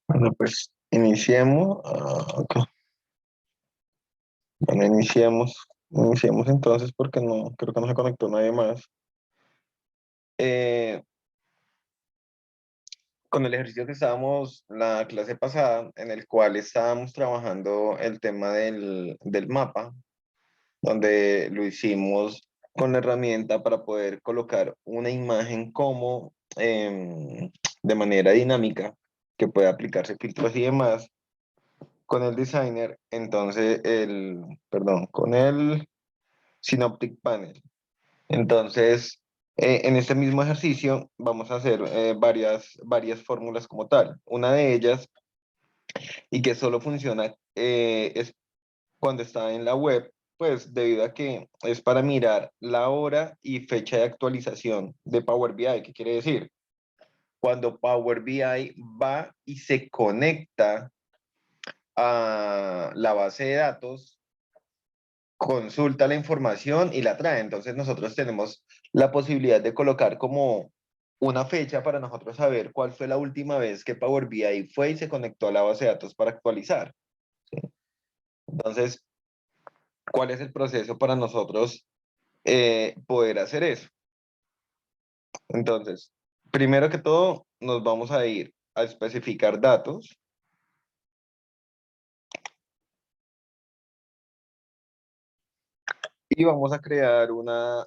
Bueno, pues iniciemos. Ok. Bueno, iniciemos entonces porque no, creo que no se conectó nadie más. Eh, con el ejercicio que estábamos la clase pasada, en el cual estábamos trabajando el tema del mapa, donde lo hicimos con la herramienta para poder colocar una imagen como de manera dinámica, que pueda aplicarse filtros y demás con el designer, entonces perdón, con el Synoptic Panel. Entonces, en este mismo ejercicio vamos a hacer varias fórmulas como tal. Una de ellas, y que solo funciona, es cuando está en la web, pues debido a que es para mirar la hora y fecha de actualización de Power BI. ¿Qué quiere decir? Cuando Power BI va y se conecta a la base de datos, consulta la información y la trae. Entonces nosotros tenemos la posibilidad de colocar como una fecha para nosotros saber cuál fue la última vez que Power BI fue y se conectó a la base de datos para actualizar. ¿Sí? Entonces, ¿cuál es el proceso para nosotros poder hacer eso? Entonces, primero que todo, nos vamos a ir a especificar datos y vamos a crear una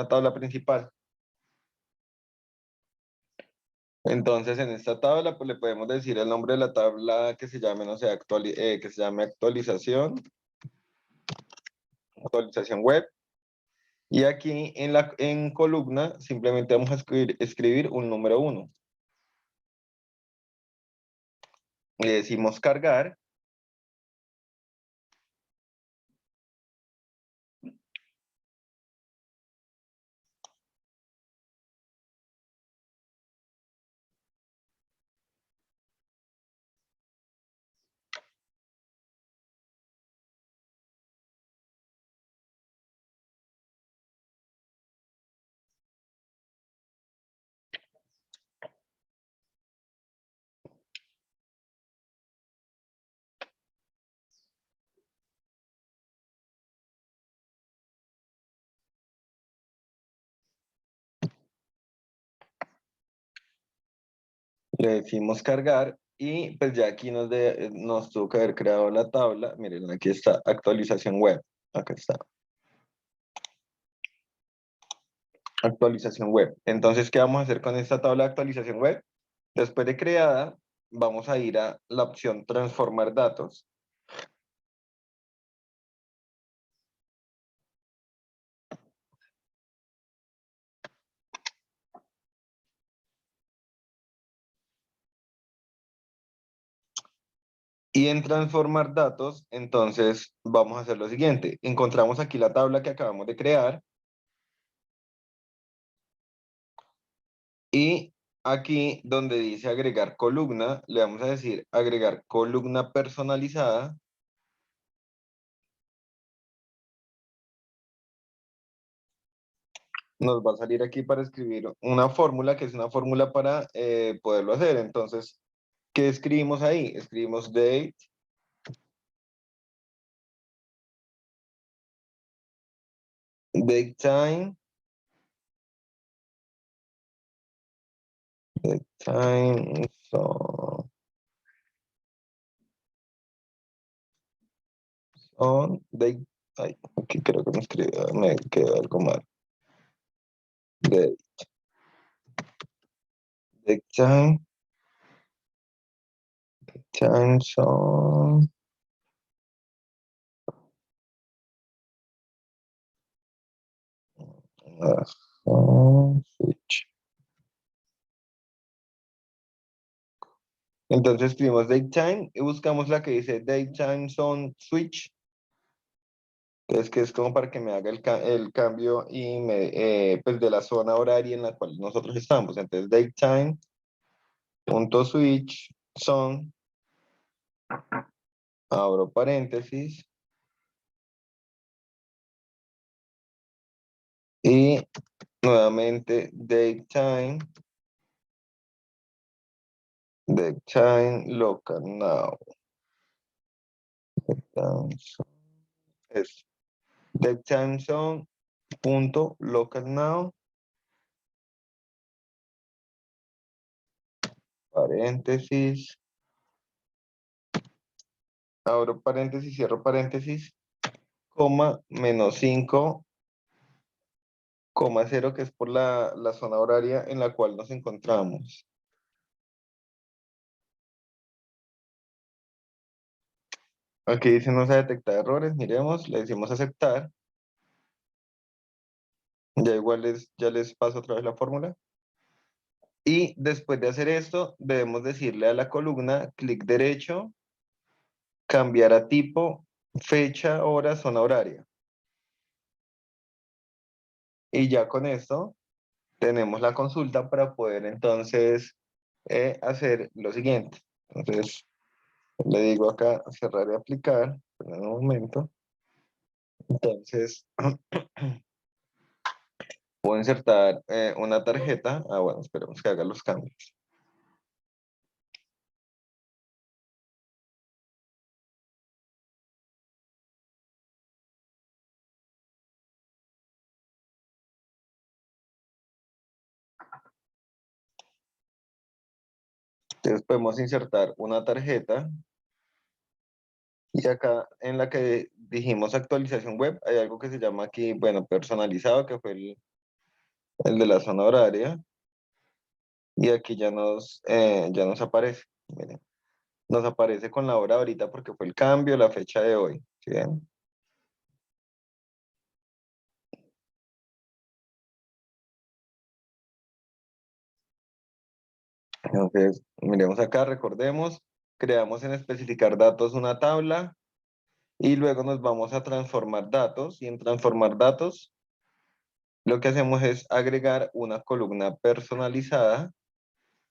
tabla principal. Entonces, en esta tabla, pues le podemos decir el nombre de la tabla que se llame, no sé, que se llame actualización web. Y aquí en columna simplemente vamos a escribir un número uno. Le decimos cargar. Le decimos cargar. Y pues ya aquí nos tuvo que haber creado la tabla. Miren, aquí está actualización web. Acá está. Actualización web. Entonces, ¿qué vamos a hacer con esta tabla de actualización web? Después de creada, vamos a ir a la opción transformar datos. Y en transformar datos, entonces vamos a hacer lo siguiente. Encontramos aquí la tabla que acabamos de crear y aquí donde dice agregar columna, le vamos a decir agregar columna personalizada. Nos va a salir aquí para escribir una fórmula, que es una fórmula para poderlo hacer. Entonces, ¿qué escribimos ahí? Escribimos date time, time, date, ay, aquí creo que me quedó algo mal. Date, date time zone, switch. Entonces escribimos datetime y buscamos la que dice datetime zone switch. Entonces, que es como para que me haga el cambio y pues de la zona horaria en la cual nosotros estamos. Entonces, datetime.switch zone, abro paréntesis, y nuevamente datetime The time local now. Time zone es the time zone punto local now, paréntesis, abro paréntesis, cierro paréntesis, coma, menos 5,0, que es por la zona horaria en la cual nos encontramos. Aquí dice no se ha detectado errores, miremos, le decimos aceptar. Ya igual ya les paso otra vez la fórmula. Y después de hacer esto, debemos decirle a la columna, clic derecho, cambiar a tipo, fecha, hora, zona horaria. Y ya con esto tenemos la consulta para poder entonces hacer lo siguiente. Entonces le digo acá cerrar y aplicar, en un momento. Entonces puedo insertar una tarjeta. Ah, bueno, esperemos que haga los cambios. Entonces podemos insertar una tarjeta y acá en la que dijimos actualización web hay algo que se llama aquí, bueno, personalizado, que fue el de la zona horaria, y aquí ya nos aparece. Miren, nos aparece con la hora ahorita porque fue el cambio, la fecha de hoy. ¿Sí ven? Entonces, miremos acá, recordemos, creamos en especificar datos una tabla y luego nos vamos a transformar datos, y en transformar datos lo que hacemos es agregar una columna personalizada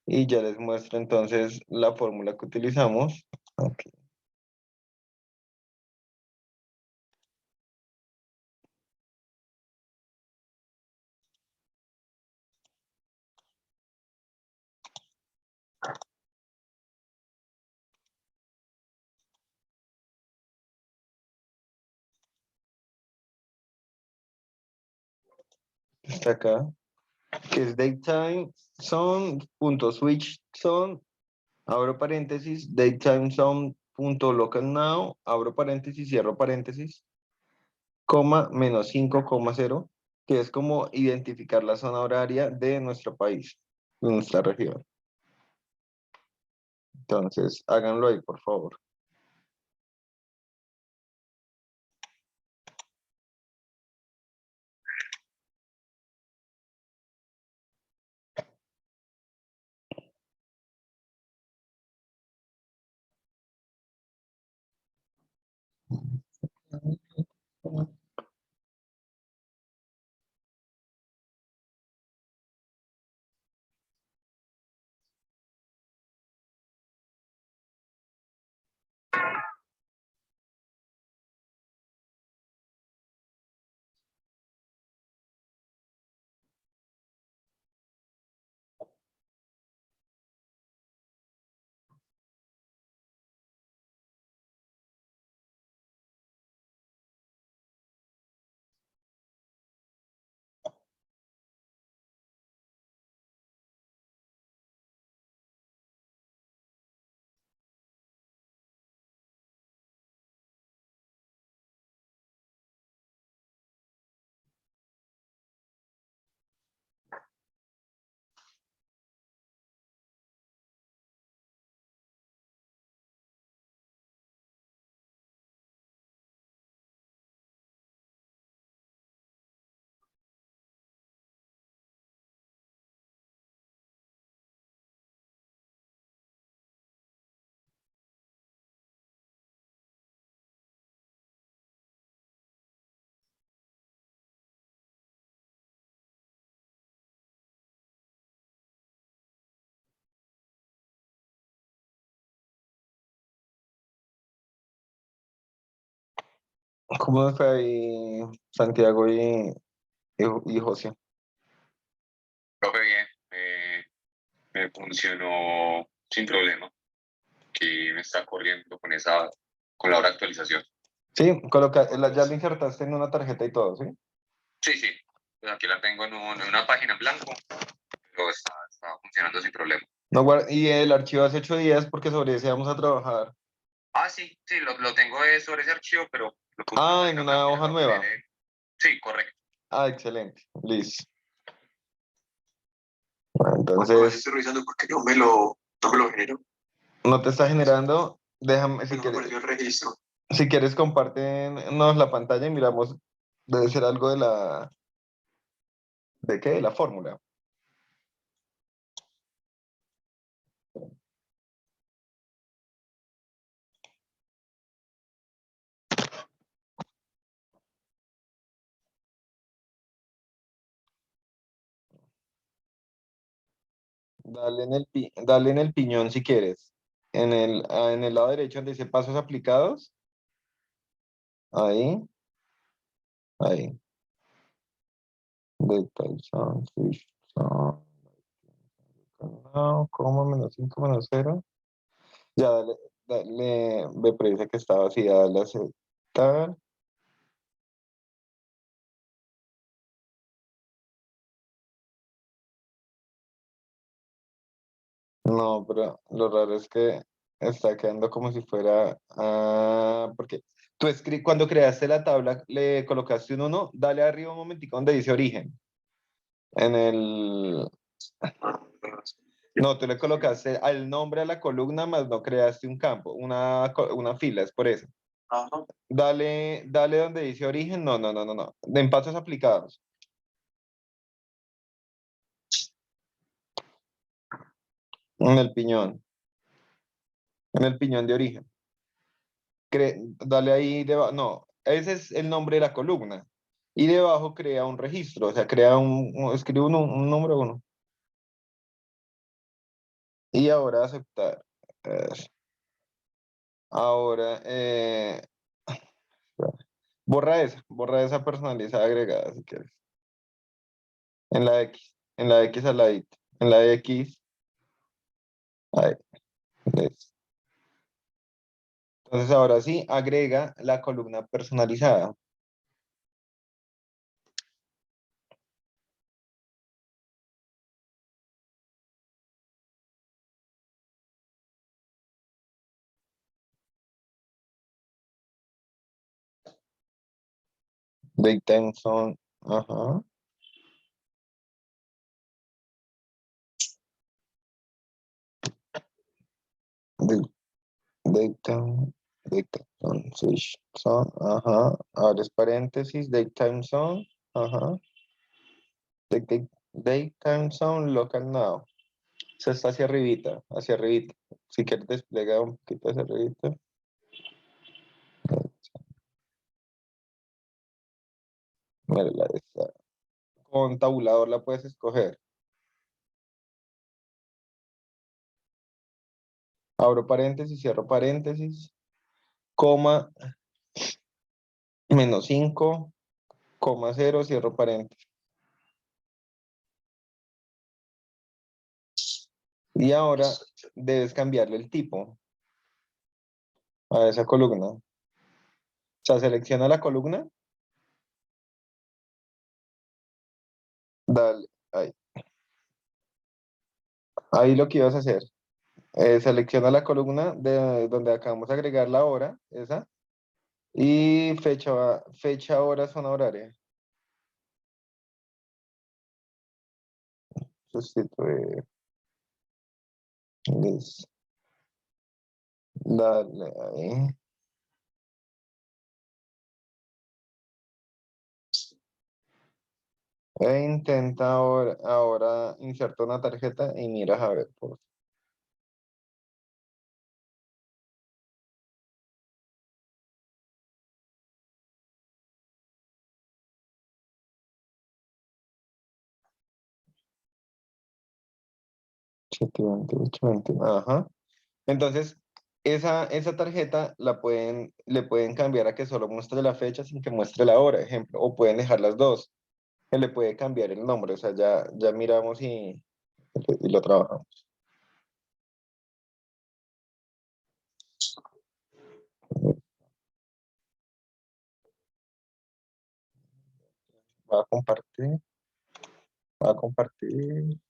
y ya les muestro entonces la fórmula que utilizamos. Ok, está acá, que es datetime zone.switch zone, abro paréntesis, datetime zone.local now, abro paréntesis, cierro paréntesis, coma, menos 5,0, que es como identificar la zona horaria de nuestro país, de nuestra región. Entonces, háganlo ahí, por favor. ¿Cómo fue ahí Santiago y José? Profe, bien, me funcionó sin problema, que me está corriendo con la hora de actualización. Sí, ya lo insertaste en una tarjeta y todo, ¿sí? Sí, sí, pues aquí la tengo en una página en blanco, pero está funcionando sin problema. No, y el archivo hace 8 días porque sobre ese vamos a trabajar. Ah, sí, sí, lo tengo sobre ese archivo, pero lo puse en una Ah, en página una blanca y hoja lo voy a poner nueva. Sí, correcto. Ah, excelente. Listo. Entonces, Entonces, estoy revisando porque no me lo genero. no te está generando. Déjame, si No me quieres, apareció el registro. si quieres, compártenos la pantalla y miramos. Debe ser algo ¿de qué? De la fórmula. Dale en el piñón si quieres. En el lado derecho donde dice pasos aplicados. Ahí, ahí. Detail sound, switch sound. No, como -5 -0. Ya, me parece que estaba así, dale a aceptar. No, pero lo raro es que está quedando como si fuera, porque cuando creaste la tabla le colocaste un 1, dale arriba un momentico donde dice origen. En el, no, tú le colocaste al nombre a la columna, más no creaste un campo, una fila, es por eso. Ajá. Dale donde dice origen, no, no, no, no, no, en pasos aplicados, en el piñón, en el piñón de origen. Dale ahí debajo, no, ese es el nombre de la columna. Y debajo crea un registro, o sea, escribe un número uno. Y ahora aceptar. Eh, Ahora, borra esa personalizada agregada si quieres. En la X, en la X al ladito, en la X, ahí, listo. Entonces ahora sí, agrega la columna personalizada. Date time zone, ajá. Date, date time, date time zone, switch zone, ajá. Ahora es paréntesis, date time zone, ajá. Date time zone, local now. Se está hacia arribita, hacia arribita. Si quieres desplegar un poquito hacia arribita. Mira, con tabulador la puedes escoger. Abro paréntesis, cierro paréntesis, coma, -5, -0, cierro paréntesis. Y ahora debes cambiarle el tipo a esa columna. O sea, selecciona la columna, dale, ahí. Ahí lo que ibas a hacer. Selecciona la columna de donde acabamos de agregar la hora, esa, y fecha, hora, zona horaria. Sustituir. Listo. Dale ahí. E intenta ahora inserta una tarjeta y miras a ver. 720, ajá. Entonces, esa tarjeta le pueden cambiar a que solo muestre la fecha sin que muestre la hora, ejemplo, o pueden dejar las dos, que le puede cambiar el nombre, o sea, ya miramos y lo trabajamos. Voy a compartir, voy a compartir.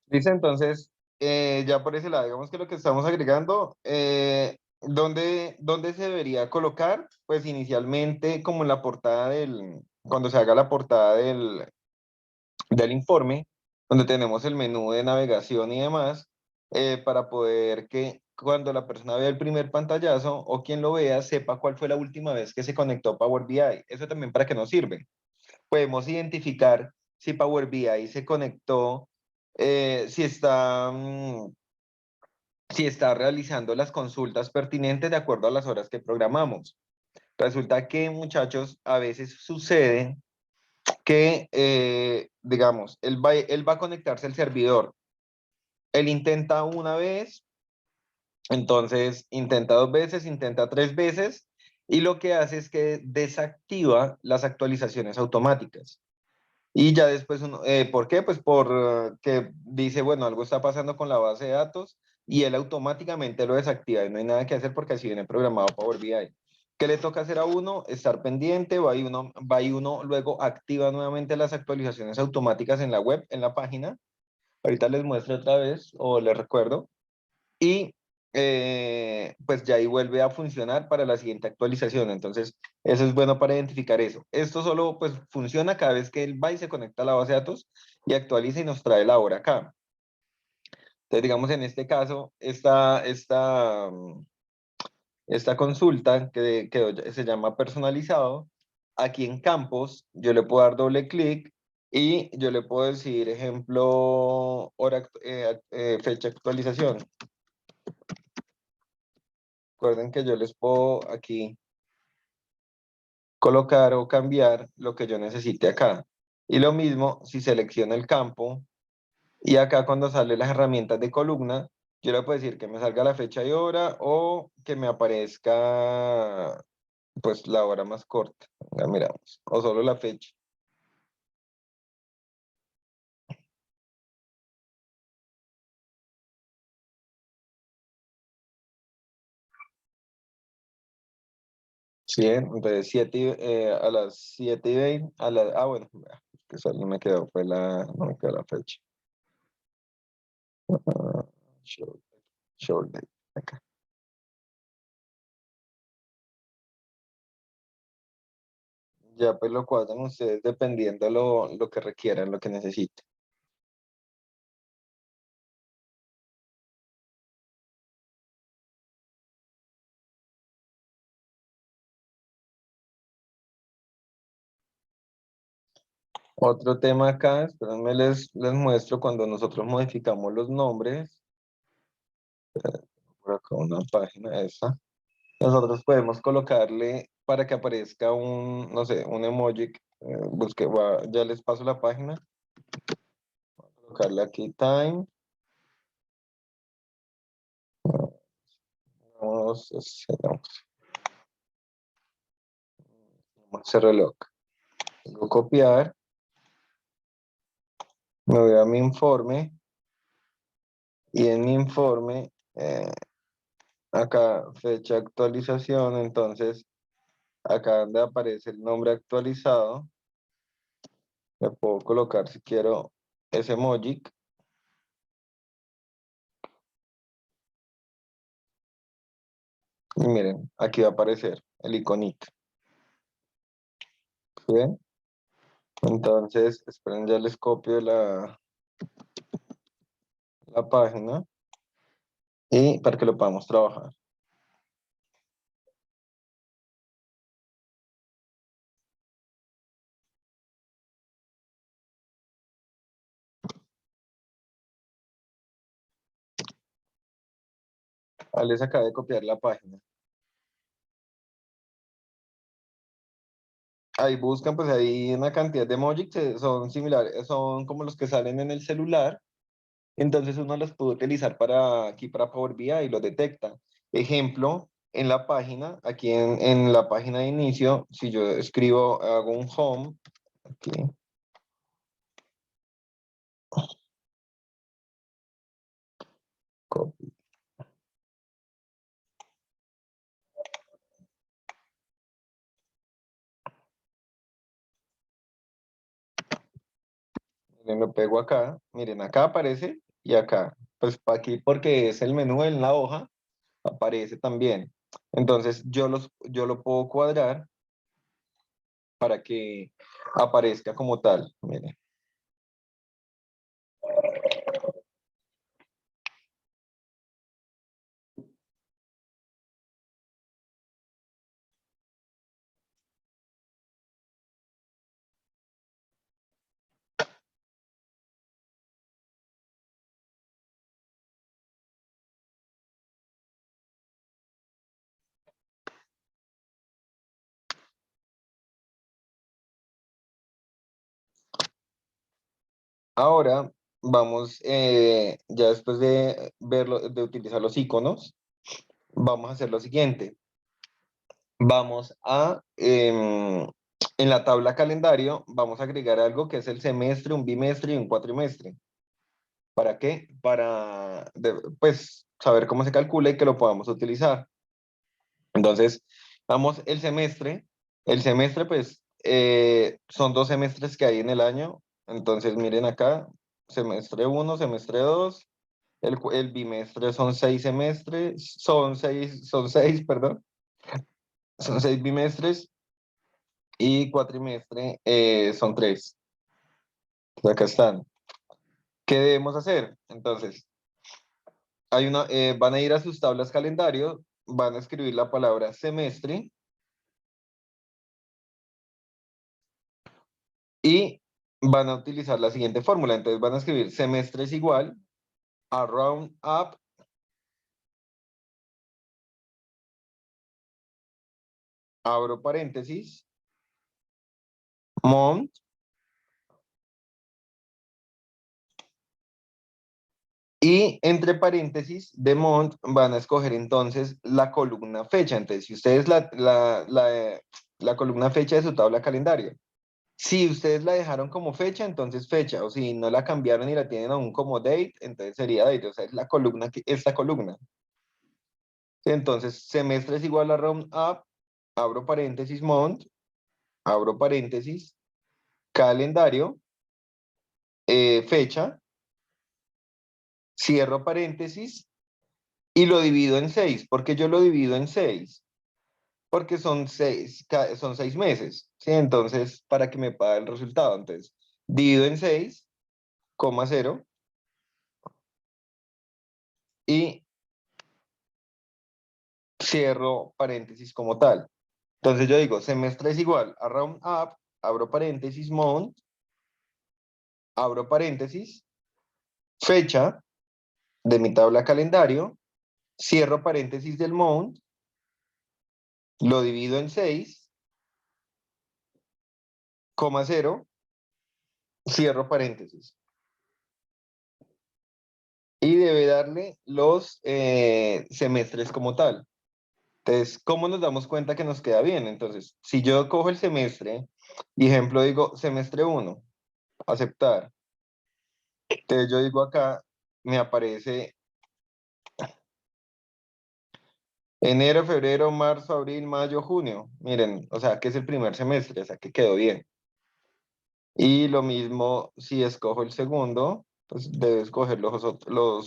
Dice entonces, ya por ese lado, digamos que lo que estamos agregando, ¿dónde se debería colocar? Pues inicialmente como en la portada cuando se haga la portada del informe, donde tenemos el menú de navegación y demás, para poder que cuando la persona vea el primer pantallazo o quien lo vea sepa cuál fue la última vez que se conectó a Power BI. Eso también para qué nos sirve. Podemos identificar si Power BI se conectó, si está realizando las consultas pertinentes de acuerdo a las horas que programamos. Resulta que, muchachos, a veces sucede que, digamos, él va a conectarse al servidor. Él intenta una vez, entonces intenta dos veces, intenta tres veces, y lo que hace es que desactiva las actualizaciones automáticas. Y ya después, ¿por qué? Pues porque dice, bueno, algo está pasando con la base de datos y él automáticamente lo desactiva y no hay nada que hacer porque así viene programado Power BI. ¿Qué le toca hacer a uno? Estar pendiente, va y uno luego activa nuevamente las actualizaciones automáticas en la web, en la página. Ahorita les muestro otra vez o les recuerdo. Y pues ya ahí vuelve a funcionar para la siguiente actualización. Entonces, eso es bueno para identificar eso. Esto solo pues funciona cada vez que él va y se conecta a la base de datos y actualiza y nos trae la hora acá. Entonces, digamos, en este caso, esta consulta que se llama personalizado, aquí en campos, yo le puedo dar doble clic y yo le puedo decir, ejemplo, fecha de actualización. Recuerden que yo les puedo aquí colocar o cambiar lo que yo necesite acá. Y lo mismo si selecciono el campo y acá cuando sale las herramientas de columna, yo le puedo decir que me salga la fecha y hora o que me aparezca pues la hora más corta. Ya miramos. O solo la fecha. Sí, entonces a las 7:20, bueno, que eso no me quedó, no me quedó la fecha. Ah, show, show date, acá. Ya pues lo cuadran ustedes dependiendo lo que requieran, lo que necesiten. Otro tema acá, espérenme, les muestro cuando nosotros modificamos los nombres. Por acá una página esa. Nosotros podemos colocarle para que aparezca no sé, un emoji. Ya les paso la página. Colocarle aquí time. Vamos a reloj. Luego copiar. Me voy a mi informe. Y en mi informe, acá fecha de actualización, entonces acá donde aparece el nombre actualizado, le puedo colocar si quiero ese emoji. Y miren, aquí va a aparecer el iconito. ¿Sí ven? Entonces, esperen, ya les copio la página y para que lo podamos trabajar. Ahí les acabé de copiar la página. Ahí buscan, pues hay una cantidad de emojis que son similares, son como los que salen en el celular. Entonces uno los puede utilizar para aquí para Power BI y lo detecta. Ejemplo, en la página, aquí en la página de inicio, si yo escribo, hago un home, aquí, copy. Miren, lo pego acá, miren, acá aparece y acá, pues para aquí porque es el menú en la hoja, aparece también. Entonces yo lo puedo cuadrar para que aparezca como tal. Miren. Ahora vamos, ya después de verlo, de utilizar los iconos, vamos a hacer lo siguiente. Vamos a, en la tabla calendario, vamos a agregar algo que es el semestre, un bimestre y un cuatrimestre. ¿Para qué? Para, pues, saber cómo se calcula y que lo podamos utilizar. Entonces, vamos el semestre. El semestre, pues, son 2 semestres que hay en el año. Entonces, miren acá, semestre uno, semestre 2. El bimestre son 6 semestres, perdón, son 6 bimestres y cuatrimestre son 3. Acá están. ¿Qué debemos hacer? Entonces, van a ir a sus tablas calendario, van a escribir la palabra semestre y van a utilizar la siguiente fórmula. Entonces van a escribir semestre es igual a round up, abro paréntesis, month. Y entre paréntesis de month van a escoger entonces la columna fecha. Entonces, si ustedes la columna fecha de su tabla calendario, si ustedes la dejaron como fecha, entonces fecha. O si no la cambiaron y la tienen aún como date, entonces sería date. O sea, es la columna, esta columna. Sí, entonces, semestre es igual a round up, abro paréntesis month, abro paréntesis, calendario, fecha, cierro paréntesis y lo divido en 6. ¿Por qué yo lo divido en 6? Porque son 6 meses, ¿sí? Entonces, para que me pague el resultado. Entonces, divido en 6,0 y cierro paréntesis como tal. Entonces, yo digo, semestre es igual a round up, abro paréntesis, month, abro paréntesis, fecha de mi tabla calendario, cierro paréntesis del month, lo divido en 6,0, cierro paréntesis. Y debe darle los semestres como tal. Entonces, ¿cómo nos damos cuenta que nos queda bien? Entonces, si yo cojo el semestre y ejemplo digo semestre uno, aceptar. Entonces yo digo acá, me aparece enero, febrero, marzo, abril, mayo, junio. Miren, o sea, que es el primer semestre, o sea, que quedó bien. Y lo mismo si escojo el segundo, pues debo escoger los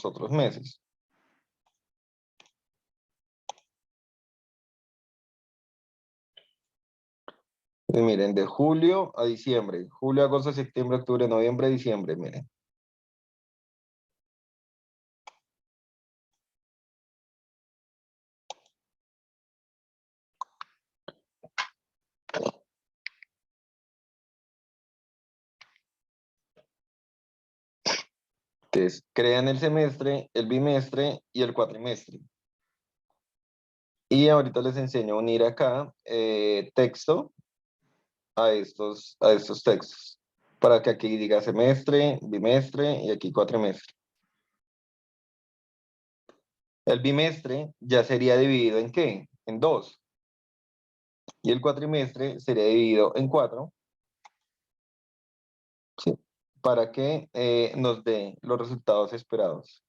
otros meses. Y miren, de julio a diciembre, julio, agosto, septiembre, octubre, noviembre, diciembre, miren. Entonces, crean el semestre, el bimestre y el cuatrimestre. Y ahorita les enseño a unir acá texto a estos textos, para que aquí diga semestre, bimestre y aquí cuatrimestre. El bimestre ya sería dividido en ¿qué? En dos. Y el cuatrimestre sería dividido en cuatro, ¿sí? Para que nos dé los resultados esperados.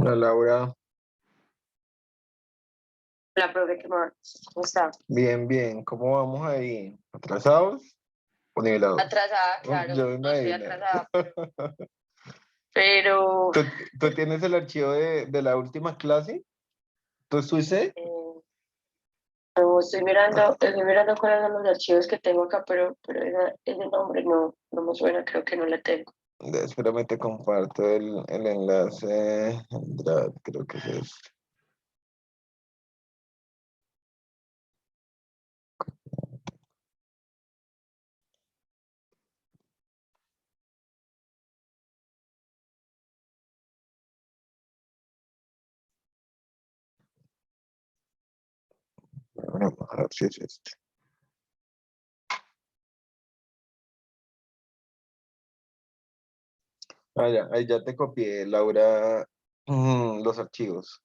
Hola Laura, La profe que más está bien, bien, ¿cómo vamos ahí? ¿Atrasados o nivelados? atrasada, claro, Yo me no estoy imagino. atrasada, pero ¿Tú tienes el archivo de la última clase? ¿Tú estuviste? no, estoy mirando cuáles son los archivos que tengo acá, pero ese nombre no me suena, creo que no le tengo. Espérame, te comparto el enlace. Creo que es este. Vamos a ver si es este. Ah, ya, ahí ya te copié, Laura, los archivos.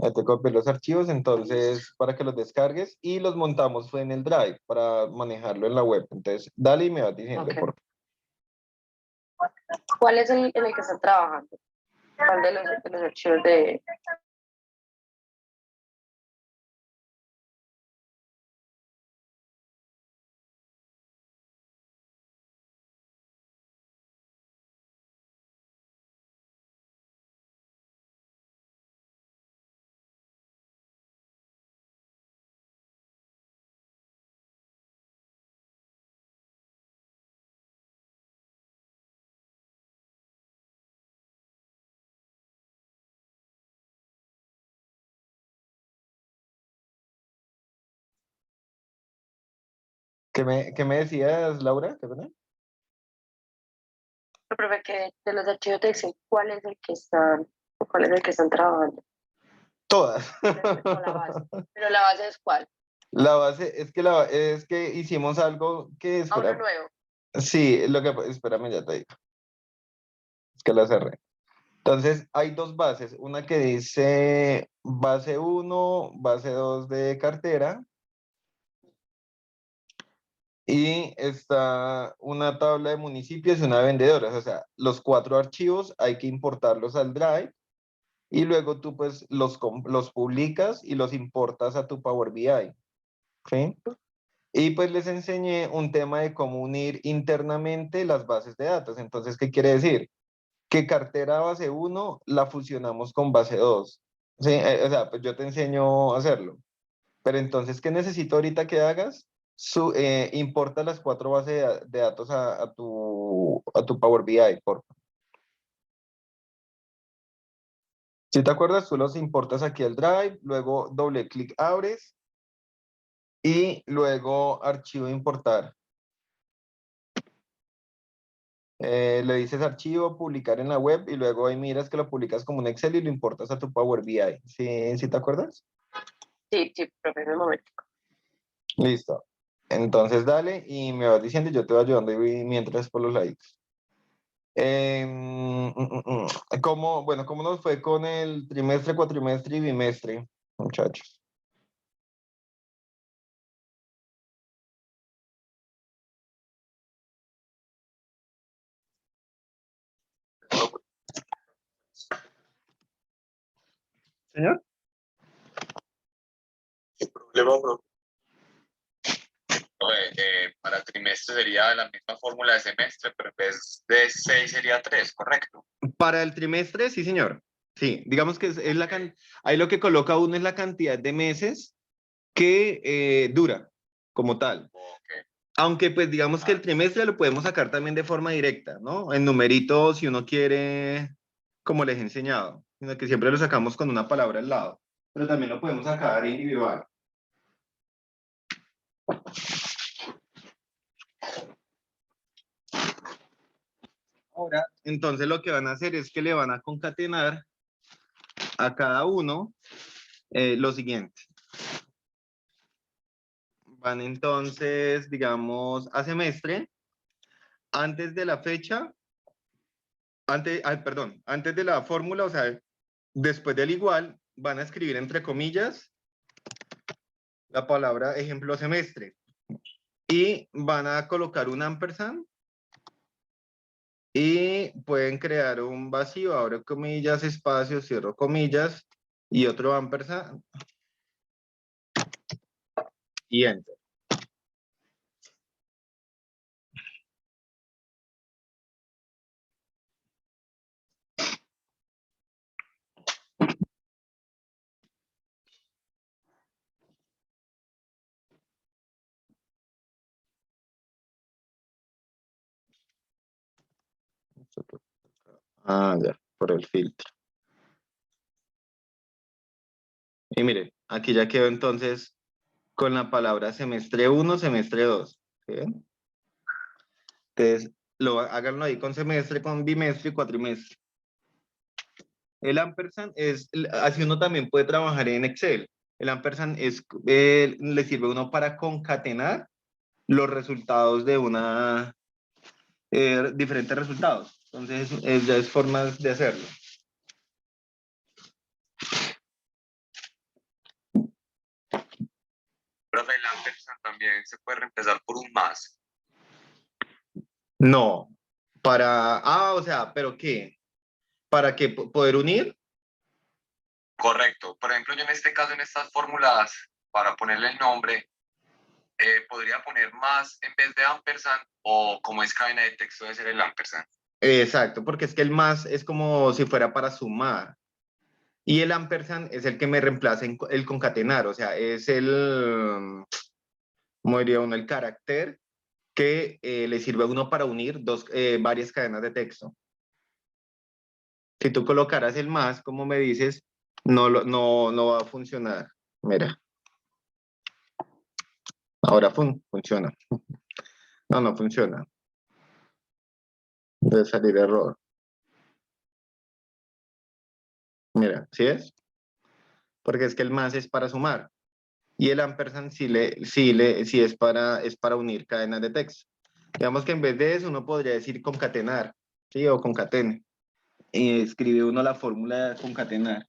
Ahí te copié los archivos, entonces, para que los descargues y los montamos fue en el Drive para manejarlo en la web. Entonces, dale y me vas diciendo Okay. por qué. ¿Cuál es el en el que están trabajando? ¿Cuál de los archivos de, ¿Qué me decías, Laura? ¿Qué pena? Profe, que de los archivos de Excel, ¿cuál es el que están, cuál es el que están trabajando? Todas. O la base. Pero la base es cuál. La base es que hicimos algo que, A uno espera, nuevo. sí, espérame, ya te digo, es que la cerré. Entonces, hay dos bases, una que dice base uno, base 2 de cartera, y está una tabla de municipios y una de vendedores. O sea, los 4 archivos hay que importarlos al Drive y luego tú pues los publicas y los importas a tu Power BI, ¿sí? Y pues les enseñé un tema de cómo unir internamente las bases de datos. Entonces, ¿qué quiere decir? Que cartera base uno la fusionamos con base 2. Sí, o sea, pues yo te enseño a hacerlo. Pero entonces, ¿qué necesito ahorita que hagas? Importa las 4 bases de datos a tu Power BI, por favor. Si te acuerdas, tú los importas aquí al Drive, luego doble clic abres y luego archivo importar. Le dices archivo, publicar en la web y luego ahí miras que lo publicas como un Excel y lo importas a tu Power BI. ¿Sí te acuerdas? Sí, sí, profe, en un momento. Listo. Entonces dale y me vas diciendo y yo te voy ayudando y mientras por los likes. ¿Cómo nos fue con el trimestre, cuatrimestre y bimestre, muchachos? Señor. Problema, bro. Para trimestre sería la misma fórmula de semestre, pero en vez de 6 sería 3, ¿correcto? Para el trimestre, sí, señor. Sí, digamos que ahí lo que coloca uno es la cantidad de meses que dura como tal. Ok. Aunque pues digamos que el trimestre lo podemos sacar también de forma directa, ¿no? En numeritos, si uno quiere, como les he enseñado, sino que siempre lo sacamos con una palabra al lado, pero también lo podemos sacar individual. Ahora, entonces lo que van a hacer es que le van a concatenar a cada uno lo siguiente. Van entonces, digamos, a semestre, antes de la fecha, antes de la fórmula, o sea, después del igual, van a escribir entre comillas la palabra ejemplo semestre y van a colocar un ampersand y pueden crear un vacío, abro comillas, espacio, cierro comillas y otro ampersand y enter. Ah, ya, por el filtro. Y mire, aquí ya quedó entonces con la palabra semestre 1, semestre 2. ¿Sí ven? Entonces, háganlo ahí con semestre, con bimestre y cuatrimestre. El ampersand así uno también puede trabajar en Excel. El ampersand le sirve a uno para concatenar los resultados de diferentes resultados. Entonces, ya es formas de hacerlo. Profe, el ampersand también se puede reemplazar por un más. No, o sea, ¿pero qué? ¿Para qué? ¿Poder unir? Correcto. Por ejemplo, yo en este caso, en estas fórmulas, para ponerle el nombre, podría poner más en vez de ampersand o como es cadena de texto debe ser el ampersand. Exacto, porque es que el más es como si fuera para sumar. Y el ampersand es el que me reemplaza en el concatenar, o sea, es ¿cómo diría uno? El carácter que le sirve a uno para unir varias cadenas de texto. Si tú colocaras el más, como me dices, no va a funcionar. Mira. Ahora funciona. No, no funciona. Debe salir error. Mira, ¿sí es? Porque es que el más es para sumar. Y el ampersand sí es para unir cadenas de texto. Digamos que en vez de eso uno podría decir concatenar, ¿sí? O concatene. Y escribe uno la fórmula de concatenar.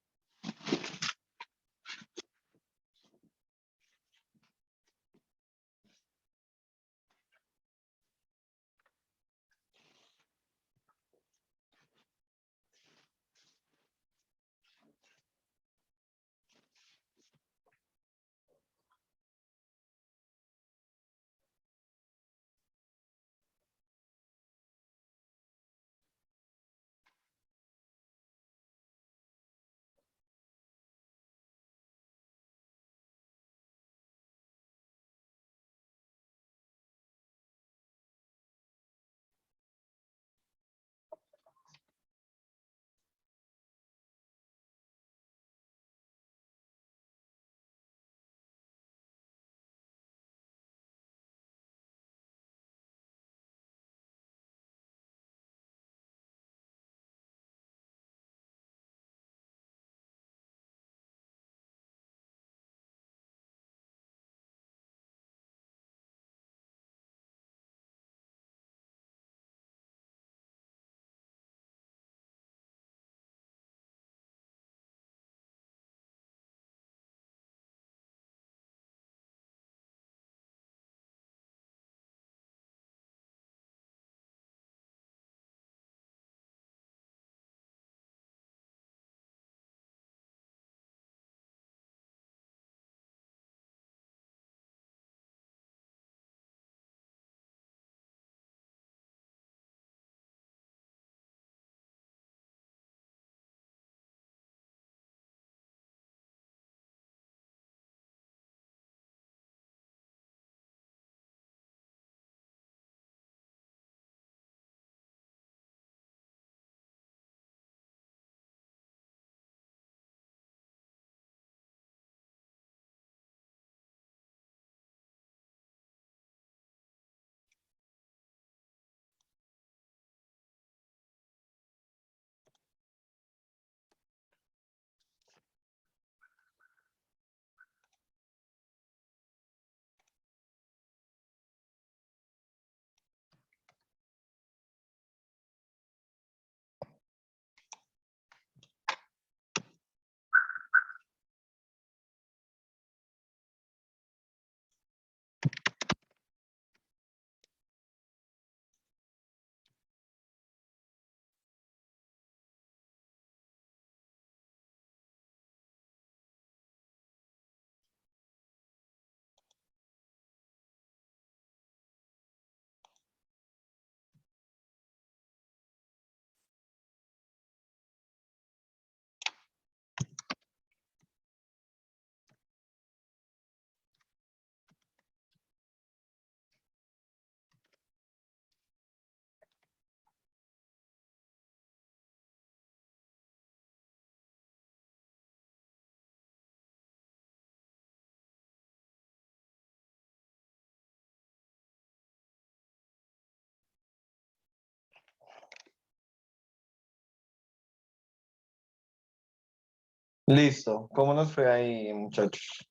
Listo. ¿Cómo nos fue ahí, muchachos?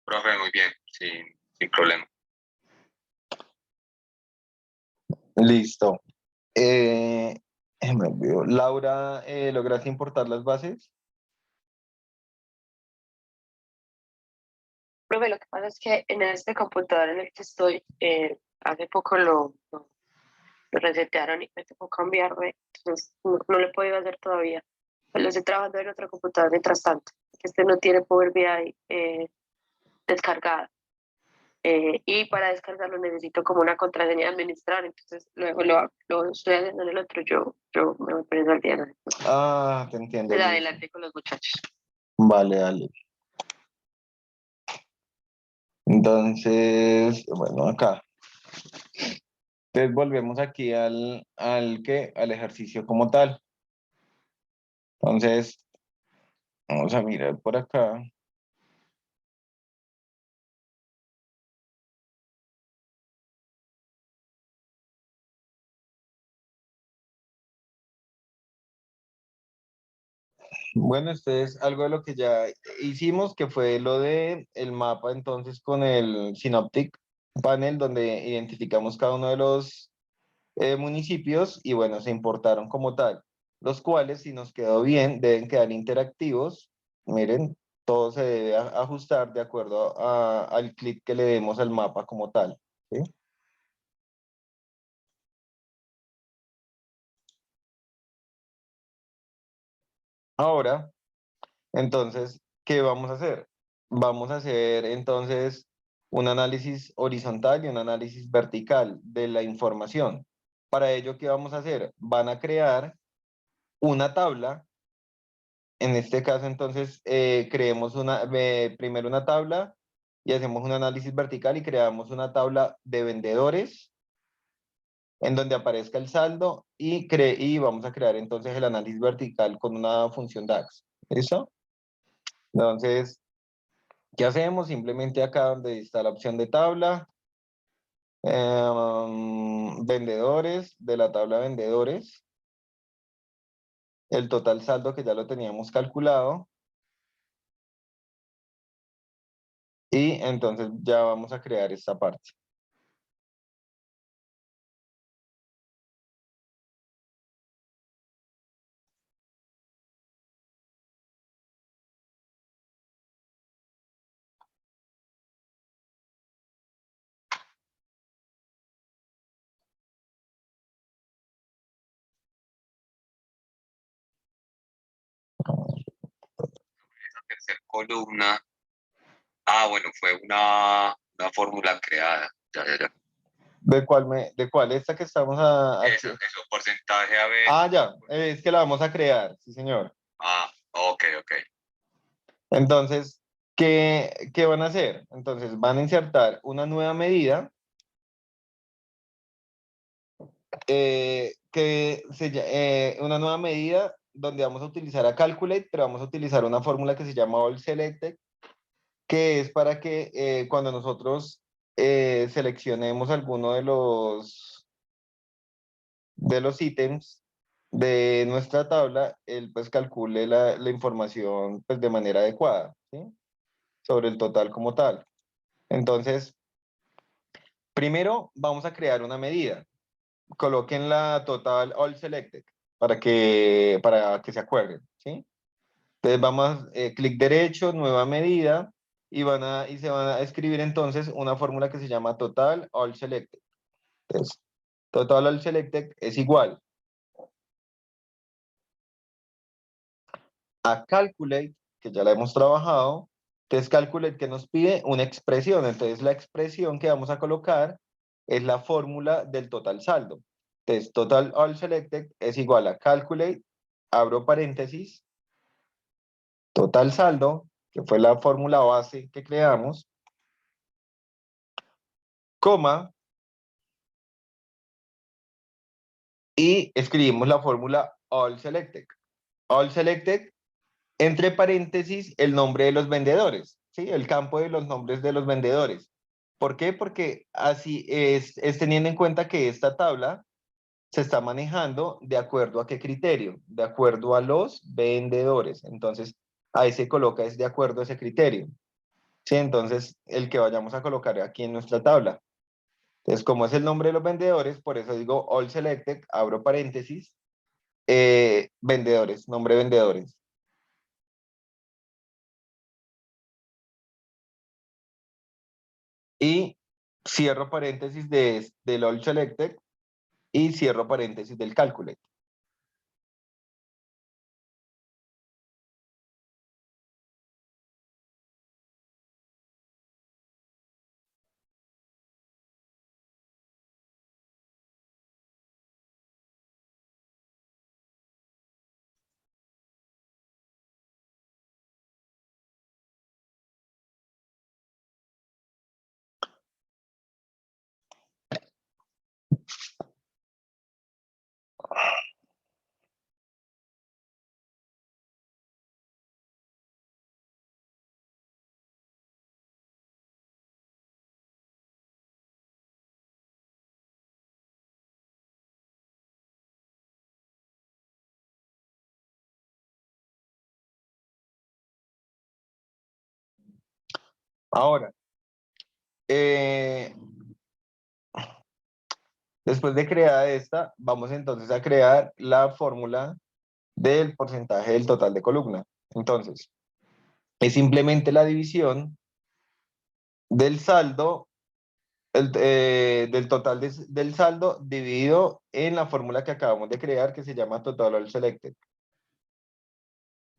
Profe, muy bien, sin problema. Listo. Eh, Me olvidó. Laura, ¿lograste importar las bases? Profe, lo que pasa es que en este computador en el que estoy, hace poco lo resetearon y me tocó cambiarme, entonces no lo he podido hacer todavía. Pero lo estoy trabajando en otro computador mientras tanto, que este no tiene Power BI descargada. Y para descargarlo necesito como una contraseña de administrar, entonces luego lo estoy haciendo en el otro, yo me voy poniendo al día, ¿no? Ah, te entiendo, Pues listo. adelante con los muchachos. Vale, dale. Entonces, bueno, acá. Entonces volvemos aquí al ejercicio como tal. Entonces, vamos a mirar por acá. Bueno, esto es algo de lo que ya hicimos, que fue lo de el mapa entonces con el Synoptic Panel, donde identificamos cada uno de los municipios y bueno, se importaron como tal, los cuales, si nos quedó bien, deben quedar interactivos. Miren, todo se debe ajustar de acuerdo al clic que le demos al mapa como tal. ¿Sí? Ahora, entonces, ¿qué vamos a hacer? Vamos a hacer entonces un análisis horizontal y un análisis vertical de la información. Para ello, ¿qué vamos a hacer? Van a crear una tabla. En este caso, entonces, creemos primero una tabla y hacemos un análisis vertical y creamos una tabla de vendedores en donde aparezca el saldo y vamos a crear entonces el análisis vertical con una función DAX. ¿Listo? Entonces, ¿qué hacemos? Simplemente acá donde está la opción de tabla, vendedores, de la tabla vendedores, el total saldo que ya lo teníamos calculado y entonces ya vamos a crear esta parte. Esa tercera columna. Bueno, fue una fórmula creada. Ya, ya, ya. ¿De cuál? Esta que estamos Eso, porcentaje a ver. Ah, ya, es que la vamos a crear, sí, señor. Ok, ok. Entonces, ¿qué van a hacer? Entonces, van a insertar una nueva medida una nueva medida donde vamos a utilizar a Calculate, pero vamos a utilizar una fórmula que se llama All Selected, que es para que cuando nosotros seleccionemos alguno de los ítems de nuestra tabla, él pues calcule la información pues de manera adecuada, ¿sí? Sobre el total como tal. Entonces, primero vamos a crear una medida. Coloquen la total all selected para que se acuerden, ¿sí? Entonces vamos, clic derecho, nueva medida, y se van a escribir entonces una fórmula que se llama total all selected. Entonces, total all selected es igual a calculate, que ya la hemos trabajado. Entonces calculate que nos pide una expresión. Entonces la expresión que vamos a colocar es la fórmula del total saldo. Entonces total all selected es igual a calculate, abro paréntesis, total saldo, que fue la fórmula base que creamos, coma, y escribimos la fórmula all selected. All selected, entre paréntesis, el nombre de los vendedores, ¿sí? El campo de los nombres de los vendedores. ¿Por qué? Porque así es teniendo en cuenta que esta tabla se está manejando de acuerdo a qué criterio, de acuerdo a los vendedores. Entonces, ahí se coloca es de acuerdo a ese criterio. Sí, entonces el que vayamos a colocar aquí en nuestra tabla. Entonces, como es el nombre de los vendedores, por eso digo all selected, abro paréntesis, vendedores, nombre vendedores. Y cierro paréntesis del all selected y cierro paréntesis del calculate. Ahora, eh, después de crear esta, vamos entonces a crear la fórmula del porcentaje del total de columna. Entonces, es simplemente la división del saldo, del total del saldo dividido en la fórmula que acabamos de crear que se llama total all selected.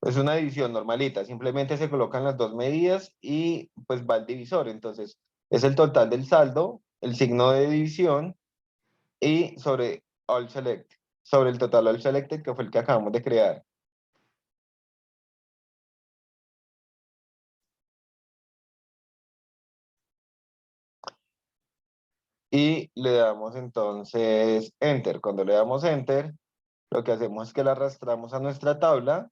Es una división normalita, simplemente se colocan las dos medidas y pues va el divisor. Entonces, es el total del saldo, el signo de división y sobre all select, sobre el total all selected que fue el que acabamos de crear. Y le damos entonces enter. Cuando le damos enter, lo que hacemos es que la arrastramos a nuestra tabla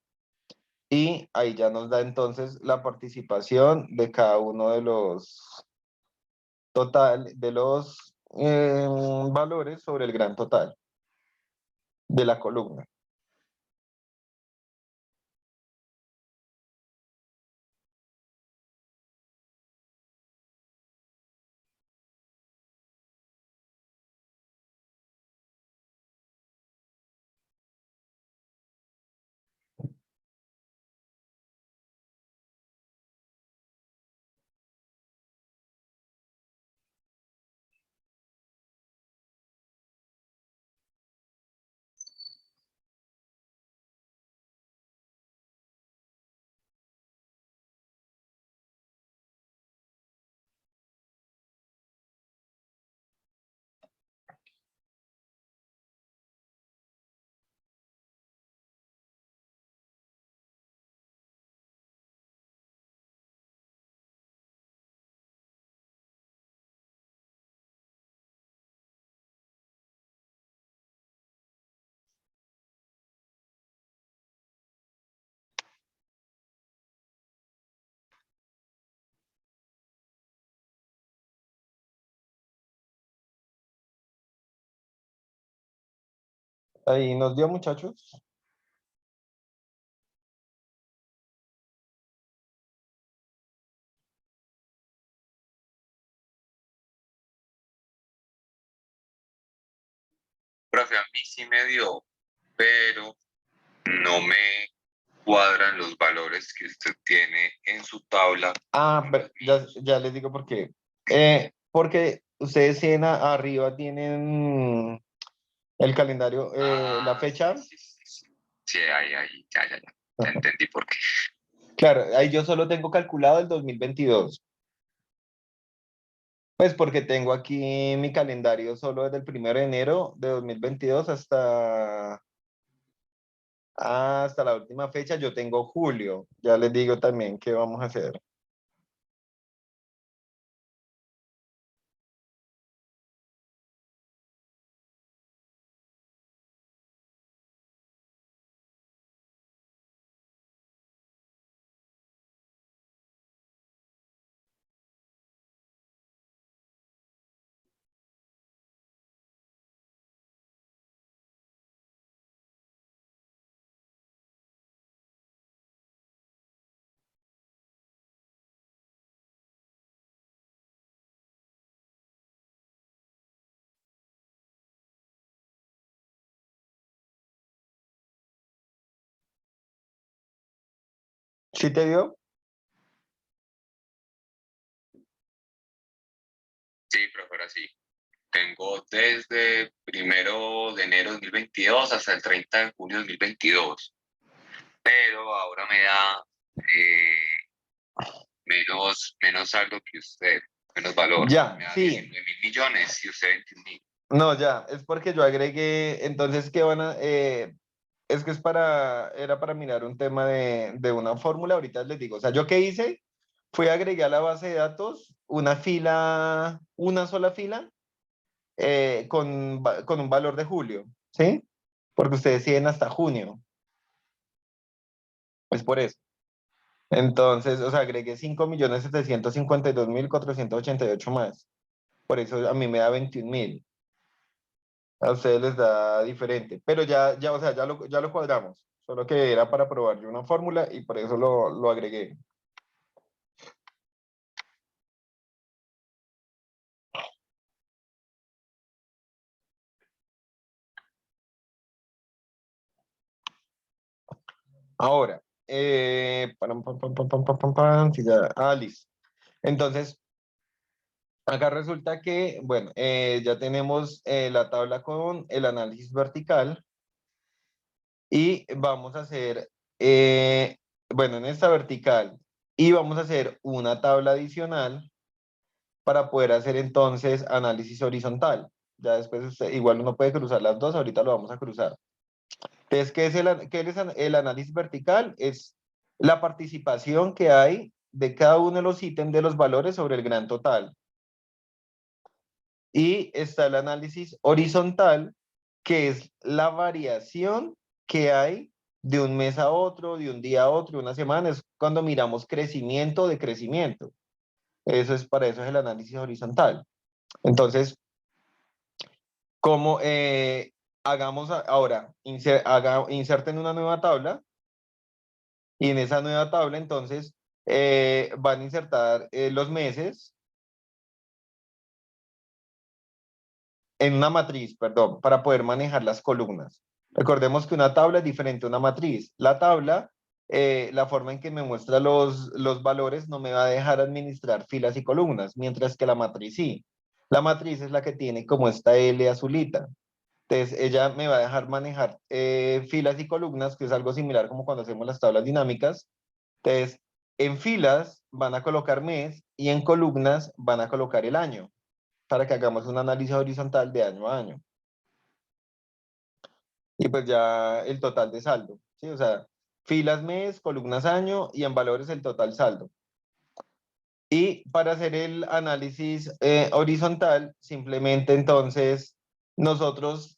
y ahí ya nos da entonces la participación de cada uno de los de los valores sobre el gran total de la columna. Ahí nos dio, muchachos. Profe, a mí sí me dio, pero no me cuadran los valores que usted tiene en su tabla. Ah, ya les digo por qué. Porque ustedes arriba tienen el calendario, la fecha. Sí, sí, sí. Sí, ahí, ya entendí por qué. Claro, ahí yo solo tengo calculado el 2022. Pues porque tengo aquí mi calendario solo desde el 1 de enero de 2022 hasta la última fecha. Yo tengo julio. Ya les digo también qué vamos a hacer. ¿Sí te dio? Sí, profe, ahora sí. Tengo desde 1 de enero de 2022 hasta el 30 de junio de 2022. Pero ahora me da menos saldo que usted, menos valor. Ya, Me da sí. 19.000.000.000 y usted 21.000. No, ya, es porque yo agregué, entonces, ¿qué van a...? Es que era para mirar un tema de una fórmula, ahorita les digo. O sea, ¿yo qué hice? Fui a agregar a la base de datos una fila, una sola fila, con un valor de julio, ¿sí? Porque ustedes siguen hasta junio, es por eso. Entonces, o sea, agregué 5.752.488 más. Por eso a mí me da 21.000. A ustedes les da diferente. Pero o sea, ya lo cuadramos. Solo que era para probar yo una fórmula y por eso lo agregué. Ahora, sí, listo. Entonces, acá resulta que, bueno, ya tenemos la tabla con el análisis vertical y vamos a hacer, bueno, en esta vertical, y vamos a hacer una tabla adicional para poder hacer entonces análisis horizontal. Ya después igual uno puede cruzar las dos, ahorita lo vamos a cruzar. Entonces, qué es el análisis vertical? Es la participación que hay de cada uno de los ítems de los valores sobre el gran total. Y está el análisis horizontal, que es la variación que hay de un mes a otro, de un día a otro, de una semana. Es cuando miramos crecimiento de crecimiento. Para eso es el análisis horizontal. Entonces, como hagamos ahora, inserten una nueva tabla y en esa nueva tabla entonces van a insertar los meses en una matriz, perdón, para poder manejar las columnas. Recordemos que una tabla es diferente a una matriz. La tabla, la forma en que me muestra los valores no me va a dejar administrar filas y columnas, mientras que la matriz sí. La matriz es la que tiene como esta L azulita. Entonces, ella me va a dejar manejar filas y columnas, que es algo similar como cuando hacemos las tablas dinámicas. Entonces, en filas van a colocar mes y en columnas van a colocar el año, para que hagamos un análisis horizontal de año a año. Y pues ya el total de saldo, ¿sí? O sea, filas mes, columnas año y en valores el total saldo. Y para hacer el análisis horizontal, simplemente entonces nosotros,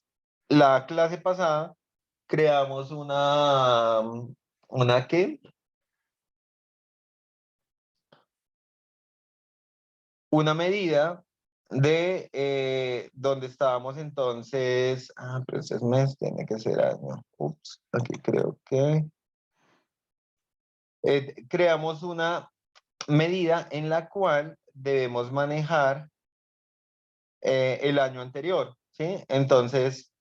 la clase pasada, creamos ¿una qué? Una medida de donde estábamos entonces, pero ese es mes, tiene que ser año. Ups, aquí creo que creamos una medida en la cual debemos manejar el año anterior, ¿sí? Entonces,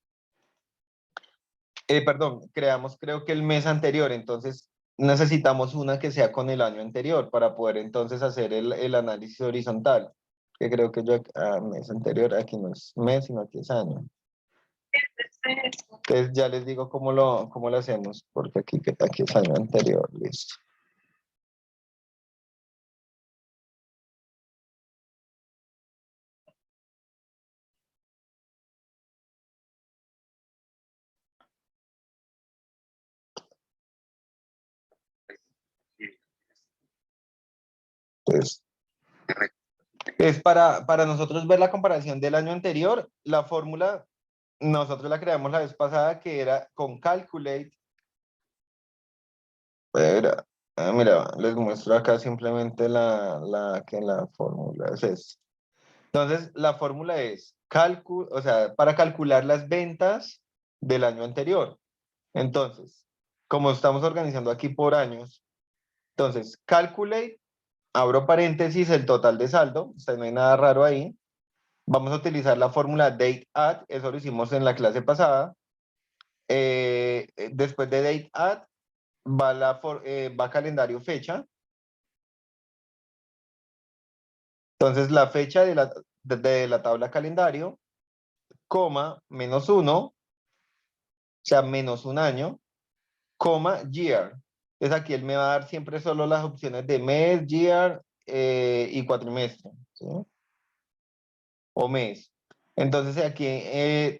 perdón, creamos creo que el mes anterior, entonces necesitamos una que sea con el año anterior para poder entonces hacer el análisis horizontal, que creo que yo, mes anterior, aquí no es mes, sino aquí es año. Entonces ya les digo cómo lo hacemos, porque aquí es año anterior, listo. Entonces, es para nosotros ver la comparación del año anterior, la fórmula, nosotros la creamos la vez pasada, que era con calculate. Era, mira, les muestro acá simplemente la fórmula es esta. Entonces, la fórmula es o sea, para calcular las ventas del año anterior. Entonces, como estamos organizando aquí por años, entonces, calculate, abro paréntesis, el total de saldo, o sea, no hay nada raro ahí. Vamos a utilizar la fórmula date add, eso lo hicimos en la clase pasada. Después de date add, va calendario fecha. Entonces, la fecha de la tabla calendario, coma, -1, o sea, menos un año, coma, year. Entonces, aquí él me va a dar siempre solo las opciones de mes, year y cuatrimestre, ¿sí? O mes. Entonces, aquí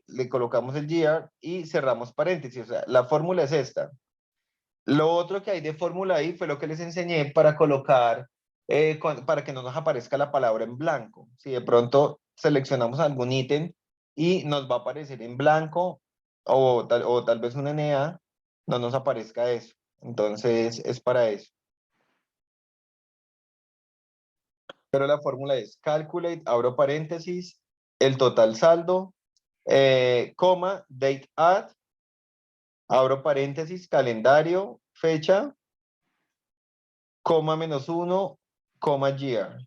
le colocamos el year y cerramos paréntesis. O sea, la fórmula es esta. Lo otro que hay de fórmula ahí fue lo que les enseñé para colocar, para que no nos aparezca la palabra en blanco. Si de pronto seleccionamos algún ítem y nos va a aparecer en blanco o tal vez un NA, no nos aparezca eso. Entonces es para eso. Pero la fórmula es calculate, abro paréntesis, el total saldo, coma, date add, abro paréntesis, calendario, fecha, coma -1, coma year.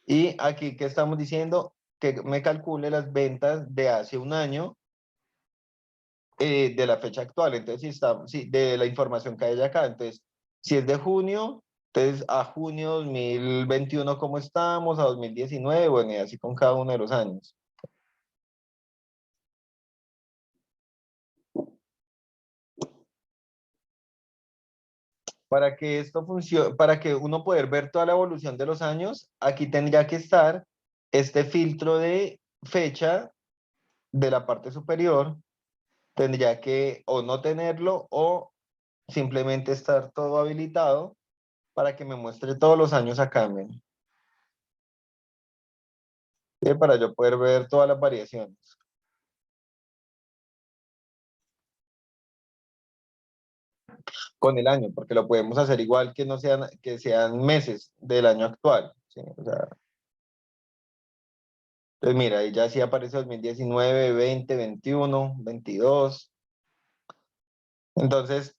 Y aquí que estamos diciendo que me calcule las ventas de hace un año de la fecha actual. Entonces, si de la información que hay acá. Entonces, si es de junio, entonces a junio 2021, ¿cómo estamos? A 2019, bueno, y así con cada uno de los años. Para que esto funcione, para que uno poder ver toda la evolución de los años, aquí tendría que estar este filtro de fecha de la parte superior, tendría que o no tenerlo o simplemente estar todo habilitado para que me muestre todos los años acá, miren. ¿Sí? Para yo poder ver todas las variaciones. Con el año, porque lo podemos hacer igual que no sean, que sean meses del año actual. ¿Sí? O sea, entonces mira, ahí ya sí aparece 2019, 20, 21, 22. Entonces,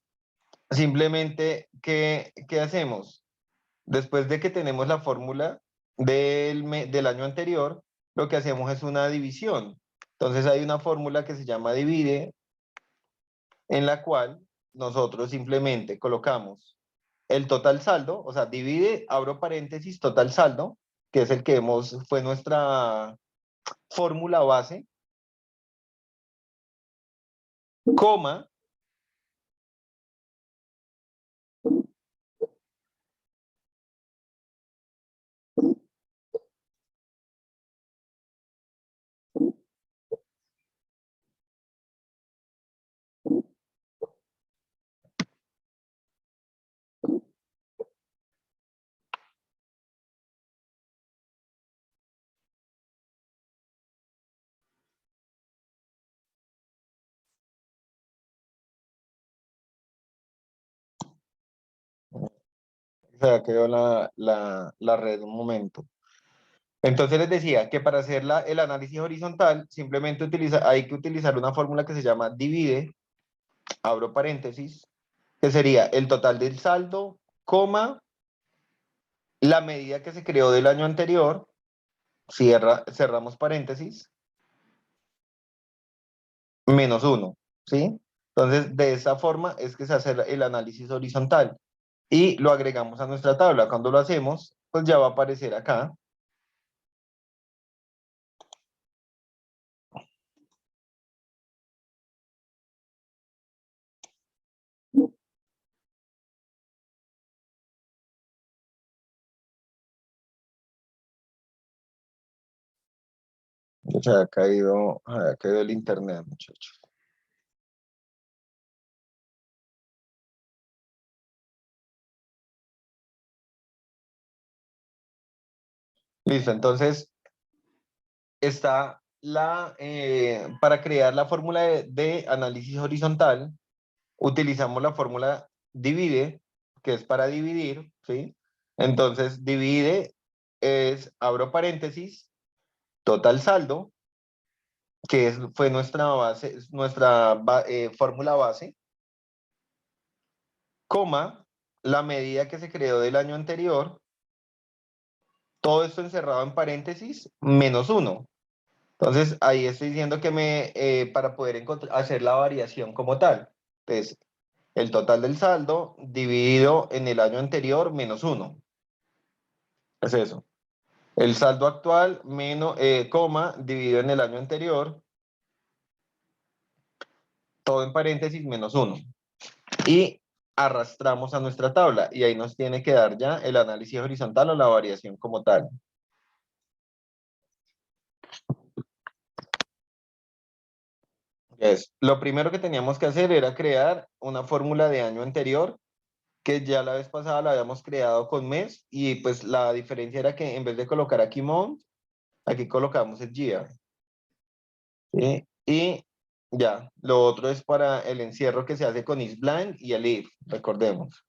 simplemente, ¿qué hacemos? Después de que tenemos la fórmula del año anterior, lo que hacemos es una división. Entonces hay una fórmula que se llama divide, en la cual nosotros simplemente colocamos el total saldo, o sea, divide, abro paréntesis, total saldo, que es el que fue nuestra fórmula base, coma, o sea, quedó la red un momento. Entonces les decía que para hacer el análisis horizontal, simplemente hay que utilizar una fórmula que se llama divide, abro paréntesis, que sería el total del saldo, coma, la medida que se creó del año anterior, cerramos paréntesis, menos uno, ¿sí? Entonces, de esa forma es que se hace el análisis horizontal y lo agregamos a nuestra tabla. Cuando lo hacemos, pues ya va a aparecer acá. Se ha caído el internet, muchachos. Listo, entonces está para crear la fórmula de análisis horizontal, utilizamos la fórmula divide, que es para dividir, ¿sí? Entonces, divide abro paréntesis, total saldo, fue nuestra base, fórmula base, coma, la medida que se creó del año anterior, todo esto encerrado en paréntesis, menos uno. Entonces, ahí estoy diciendo que para poder hacer la variación como tal. Entonces, el total del saldo dividido en el año anterior menos uno. Es eso. El saldo actual menos, coma, dividido en el año anterior, todo en paréntesis menos uno. Y arrastramos a nuestra tabla y ahí nos tiene que dar ya el análisis horizontal o la variación como tal. Lo primero que teníamos que hacer era crear una fórmula de año anterior, que ya la vez pasada la habíamos creado con mes, y pues la diferencia era que en vez de colocar aquí month, aquí colocamos el year. ¿Sí? Y ya, lo otro es para el encierro que se hace con isBlank y el if, recordemos.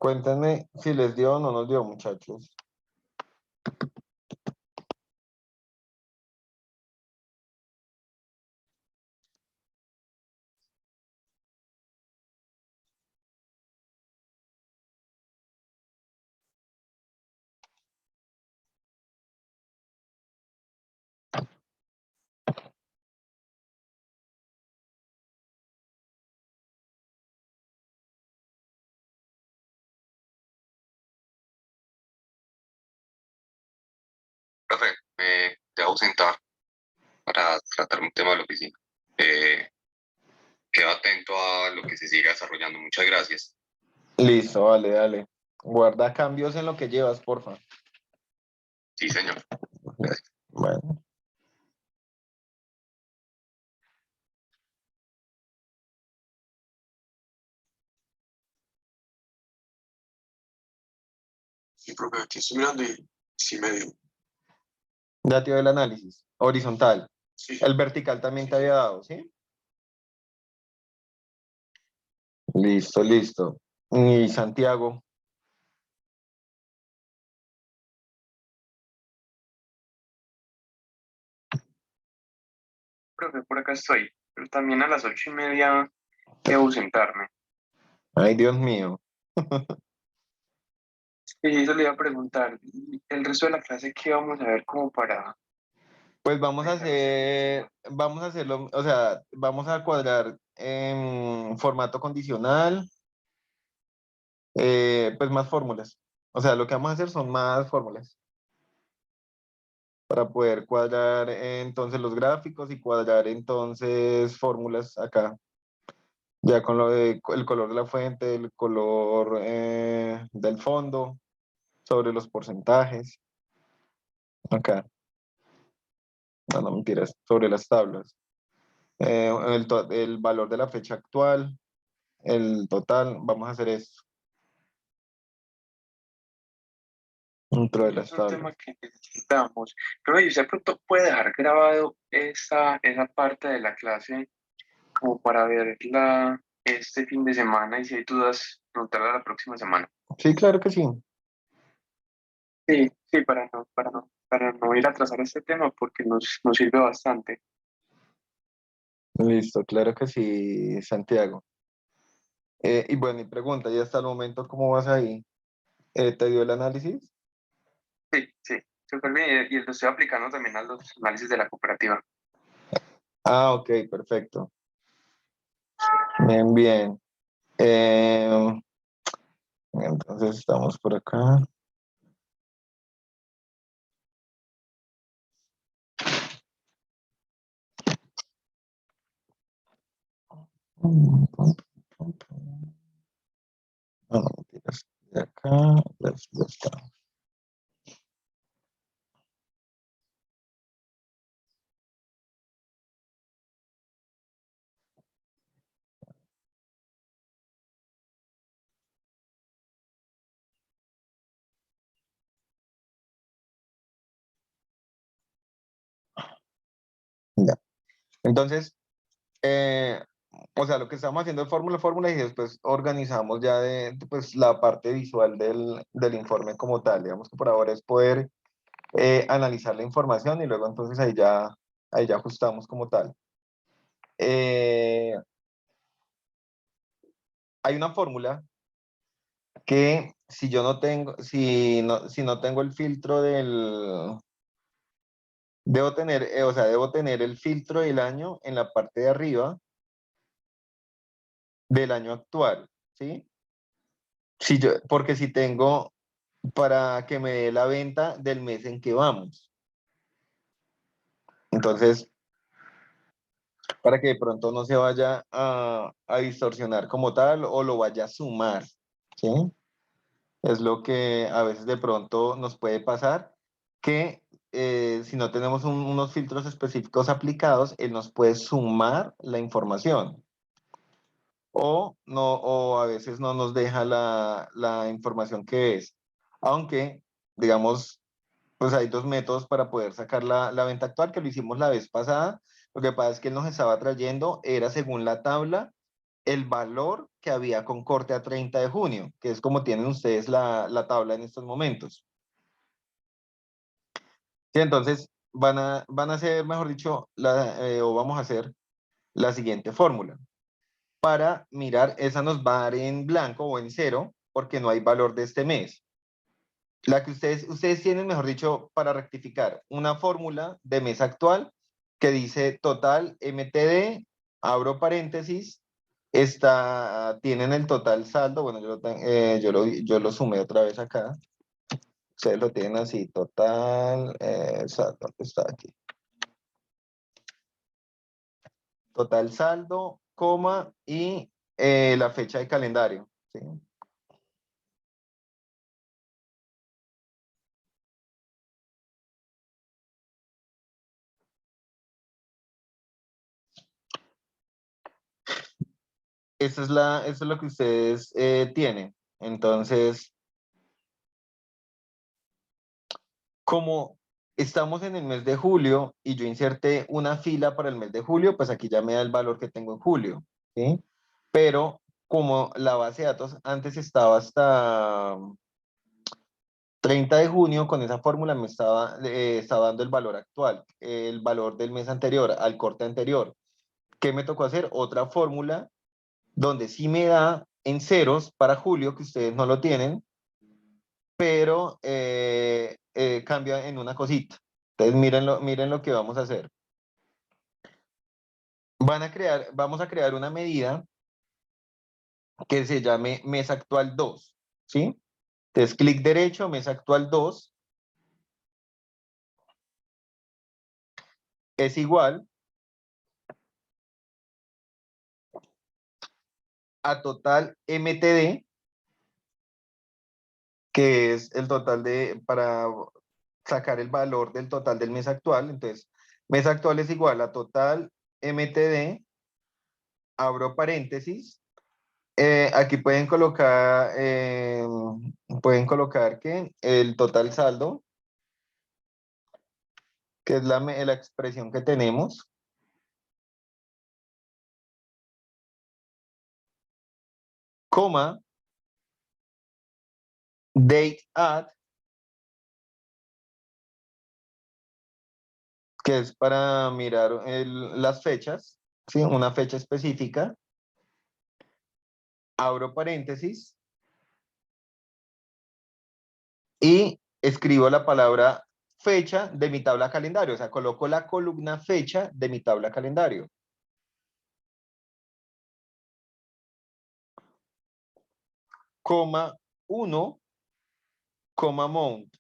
Cuéntenme si les dio o no nos dio, muchachos. Profe, me debo ausentar para tratar un tema de la oficina. Quedo atento a lo que se siga desarrollando. Muchas gracias. Listo, dale, dale. Guarda cambios en lo que llevas, porfa. Sí, señor. Bueno. Sí, profe, aquí estoy mirando y sí me dio. Ya te dio el análisis. Horizontal. Sí. El vertical también te había dado, ¿sí? Listo, listo. Y Santiago. Profe, por acá estoy, pero también a las 8:30 debo ausentarme. Ay, Dios mío. Y eso le iba a preguntar, ¿y el resto de la clase qué vamos a ver como para... Pues vamos a hacerlo, o sea, vamos a cuadrar en formato condicional, pues más fórmulas. O sea, lo que vamos a hacer son más fórmulas para poder cuadrar entonces los gráficos y cuadrar entonces fórmulas acá, ya con lo de el color de la fuente, el color del fondo, sobre los porcentajes, acá, no, no mentiras, sobre las tablas. El valor de la fecha actual, el total, vamos a hacer esto dentro de las Es un tablas. tema que necesitamos. Pero ¿y usted pronto puede dejar grabado esa parte de la clase como para verla este fin de semana y si hay dudas, preguntarla la próxima semana? Sí, claro que sí. Sí, sí, para no ir a atrasar este tema porque nos sirve bastante. Listo, claro que sí, Santiago. Y bueno, y pregunta, ya hasta el momento, ¿cómo vas ahí? ¿Te dio el análisis? Sí, sí, súper bien. Y lo estoy aplicando también a los análisis de la cooperativa. Ah, ok, perfecto. Bien, bien. Eh, entonces estamos por acá. No, no, mentiras. De acá, ya está. Ya. Entonces, eh, o sea, lo que estamos haciendo es fórmula y después organizamos ya pues, la parte visual del informe como tal. Digamos que por ahora es poder analizar la información y luego entonces ahí ya ajustamos como tal. Hay una fórmula que si yo no tengo, si no tengo el filtro debo tener, o sea, debo tener el filtro del año en la parte de arriba del año actual, ¿sí? Porque si tengo para que me dé la venta del mes en que vamos. Entonces, para que de pronto no se vaya a distorsionar como tal o lo vaya a sumar, ¿sí? Es lo que a veces de pronto nos puede pasar, que si no tenemos unos filtros específicos aplicados, él nos puede sumar la información o, no, o a veces no nos deja la información que es. Aunque, digamos, pues hay dos métodos para poder sacar la venta actual, que lo hicimos la vez pasada. Lo que pasa es que él nos estaba trayendo, era según la tabla el valor que había con corte a 30 de junio, que es como tienen ustedes la tabla en estos momentos. Sí, entonces van a hacer, mejor dicho, o vamos a hacer la siguiente fórmula. Para mirar, esa nos va a dar en blanco o en cero, porque no hay valor de este mes. La que ustedes tienen, mejor dicho, para rectificar, una fórmula de mes actual que dice total MTD, abro paréntesis, tienen el total saldo, bueno, yo lo sumé otra vez acá, ustedes lo tienen así, total saldo, está aquí. Total saldo, coma y la fecha de calendario, ¿sí? Eso es lo que ustedes tienen. Entonces, como estamos en el mes de julio y yo inserté una fila para el mes de julio, pues aquí ya me da el valor que tengo en julio, ¿sí? Pero como la base de datos antes estaba hasta 30 de junio, con esa fórmula estaba dando el valor actual, el valor del mes anterior, al corte anterior. ¿Qué me tocó hacer? Otra fórmula donde sí me da en ceros para julio, que ustedes no lo tienen, pero cambia en una cosita. Entonces miren lo que vamos a hacer. Vamos a crear una medida que se llame mes actual 2, ¿sí? Entonces clic derecho, mes actual 2 es igual a total MTD, que es el total para sacar el valor del total del mes actual. Entonces, mes actual es igual a total MTD, abro paréntesis. Aquí pueden colocar que el total saldo, que es la expresión que tenemos, coma, date at, que es para mirar las fechas, ¿sí? Una fecha específica, abro paréntesis y escribo la palabra fecha de mi tabla calendario, o sea, coloco la columna fecha de mi tabla calendario. Coma 1, coma month.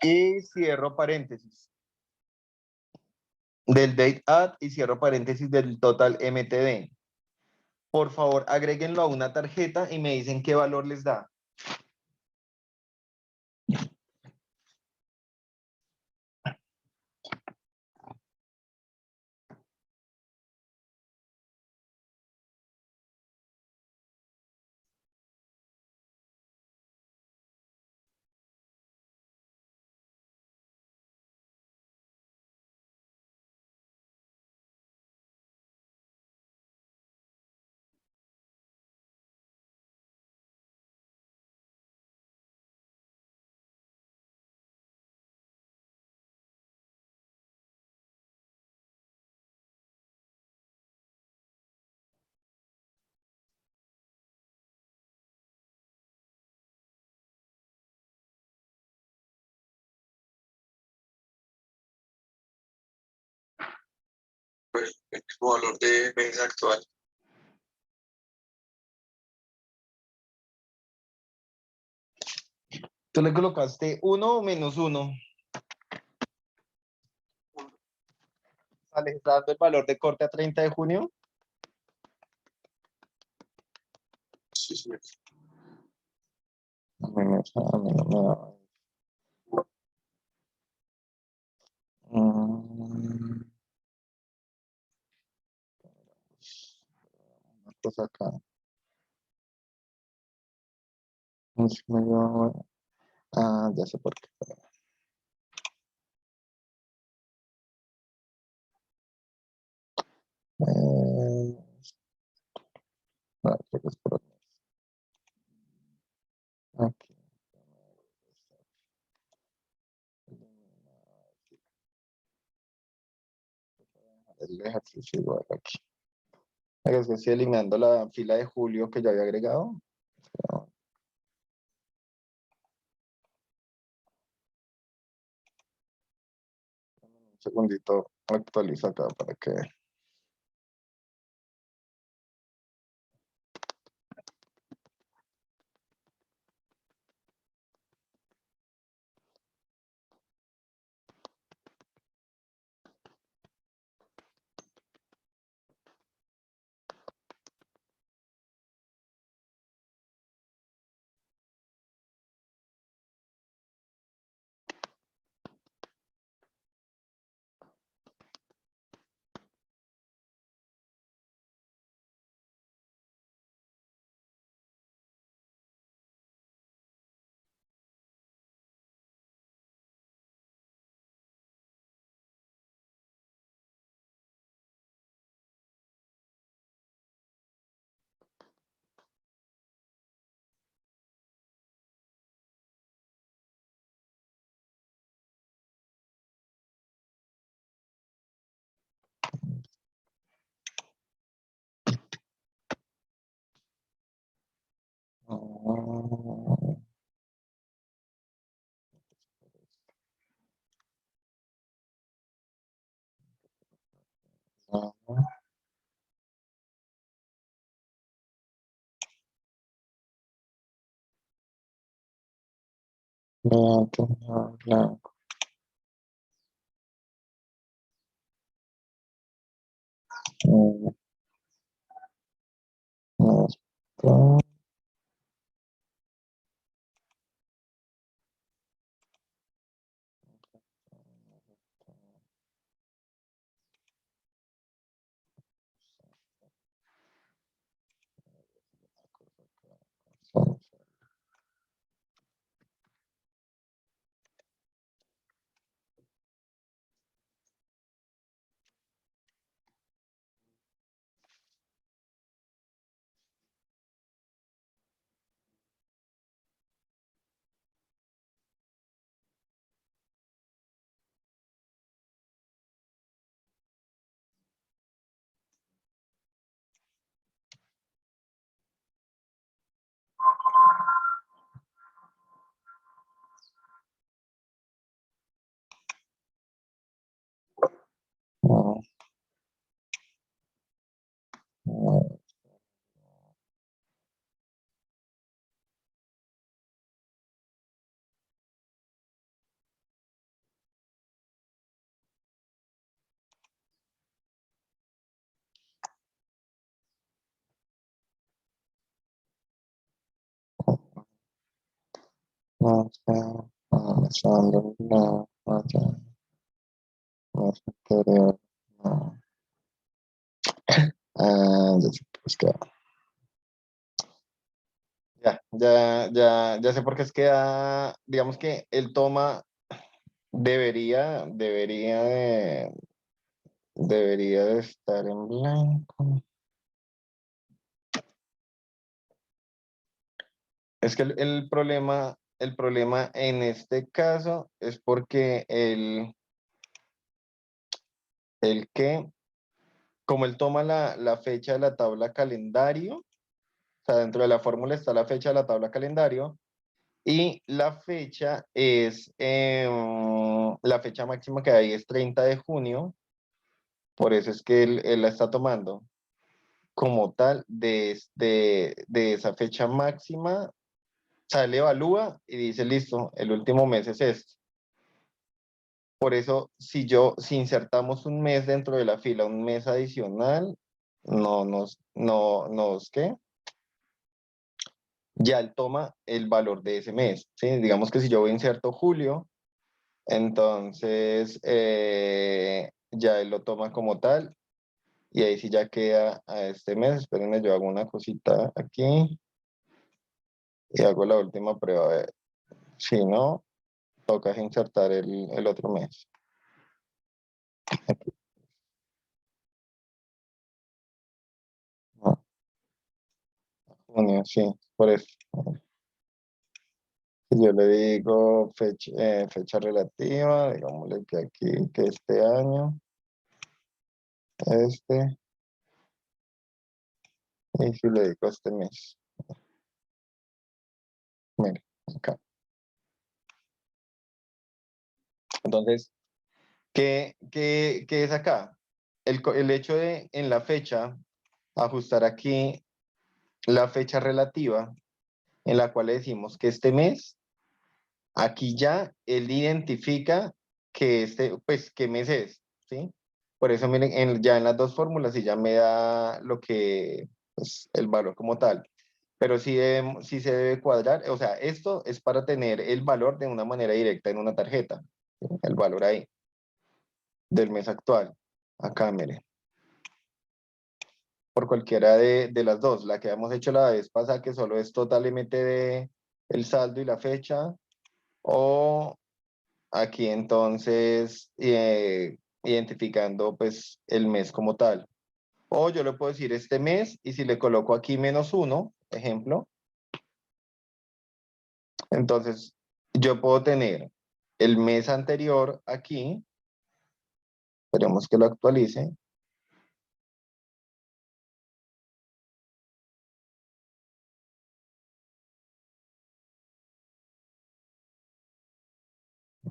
Y cierro paréntesis del date at y cierro paréntesis del total MTD. Por favor, agréguenlo a una tarjeta y me dicen qué valor les da. Pues el mismo valor de mes actual. Tú le colocaste 1 o menos 1. Sale, está dando el valor de corte a 30 de junio. Sí, sí. Mm. acá. Ah, ya sé por qué. No, creo que es por aquí. El ejercicio igual aquí. Es que estoy eliminando la fila de julio que ya había agregado. Un segundito, actualizo acá para que. Blanco, blanco. Ya sé por qué es que digamos que el toma debería de estar en blanco. Es que el problema en este caso es porque el que, como él toma la fecha de la tabla calendario, o sea, dentro de la fórmula está la fecha de la tabla calendario, y la fecha la fecha máxima que hay es 30 de junio, por eso es que él la está tomando como tal de esa fecha máxima, o sea, él evalúa y dice, listo, el último mes es este. Por eso, si insertamos un mes dentro de la fila, un mes adicional, ¿qué? Ya él toma el valor de ese mes, ¿sí? Digamos que si yo inserto julio, entonces ya él lo toma como tal y ahí sí ya queda a este mes. Espérenme, yo hago una cosita aquí y hago la última prueba. A ver, si no, toca insertar el otro mes. No, junio, sí, por eso. Si yo le digo fecha relativa, digámosle que aquí, que este año, y si le digo este mes, mire, acá. Entonces, ¿qué es acá? El hecho de en la fecha ajustar aquí la fecha relativa en la cual le decimos que este mes, aquí ya él identifica que pues, qué mes es, ¿sí? Por eso, miren, ya en las dos fórmulas y ya me da lo que, pues, el valor como tal. Pero sí se debe cuadrar, o sea, esto es para tener el valor de una manera directa en una tarjeta, ¿sí? El valor ahí del mes actual. Acá, miren. Por cualquiera de las dos. La que hemos hecho la vez pasada, que solo es totalmente de el saldo y la fecha, o aquí entonces identificando pues el mes como tal. O yo le puedo decir este mes y si le coloco aquí -1, ejemplo, entonces yo puedo tener el mes anterior aquí, esperemos que lo actualice. ¿Qué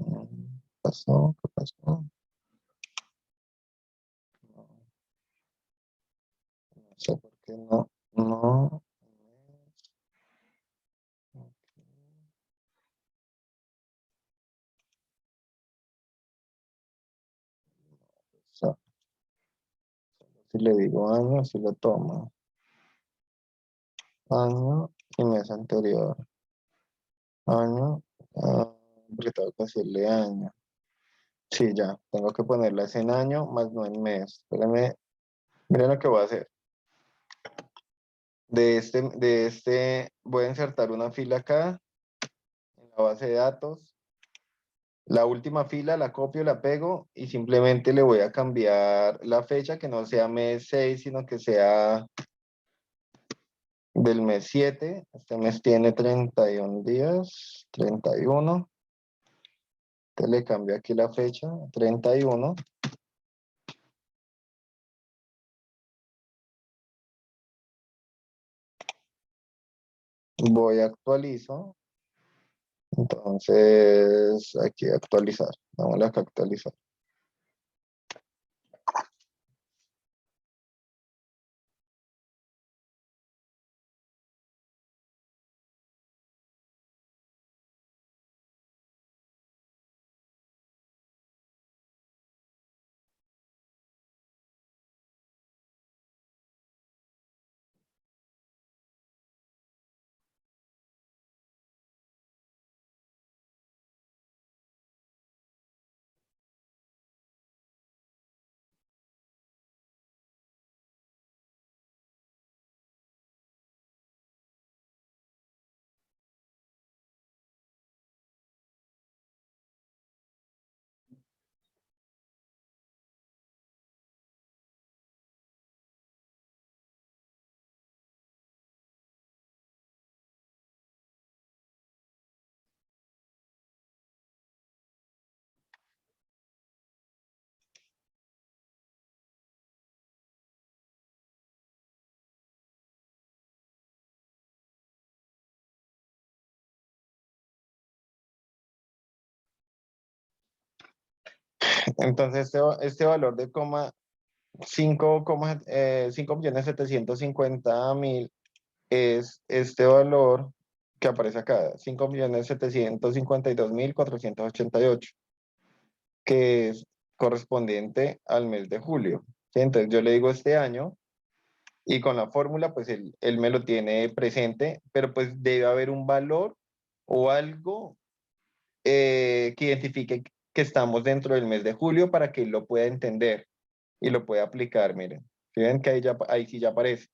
pasó? ¿Qué pasó? No sé por qué no. So, si le digo año, si lo toma. Año y mes anterior. Año, porque tengo que decirle año. Sí, ya, tengo que ponerlas en año más no en mes. Espérame, miren lo que voy a hacer. Voy a insertar una fila acá en la base de datos. La última fila la copio, la pego y simplemente le voy a cambiar la fecha, que no sea mes 6, sino que sea del mes 7. Este mes tiene 31 días, 31. Entonces le cambio aquí la fecha, 31. Voy a actualizo. Entonces, aquí actualizar. Vamos a actualizar. Entonces, este valor de 5.750.000 es este valor que aparece acá, 5.752.488, que es correspondiente al mes de julio. ¿Sí? Entonces, yo le digo este año y con la fórmula, pues él me lo tiene presente, pero pues debe haber un valor o algo que identifique que estamos dentro del mes de julio para que él lo pueda entender y lo pueda aplicar, miren. ¿Sí ven que ahí sí ya aparece?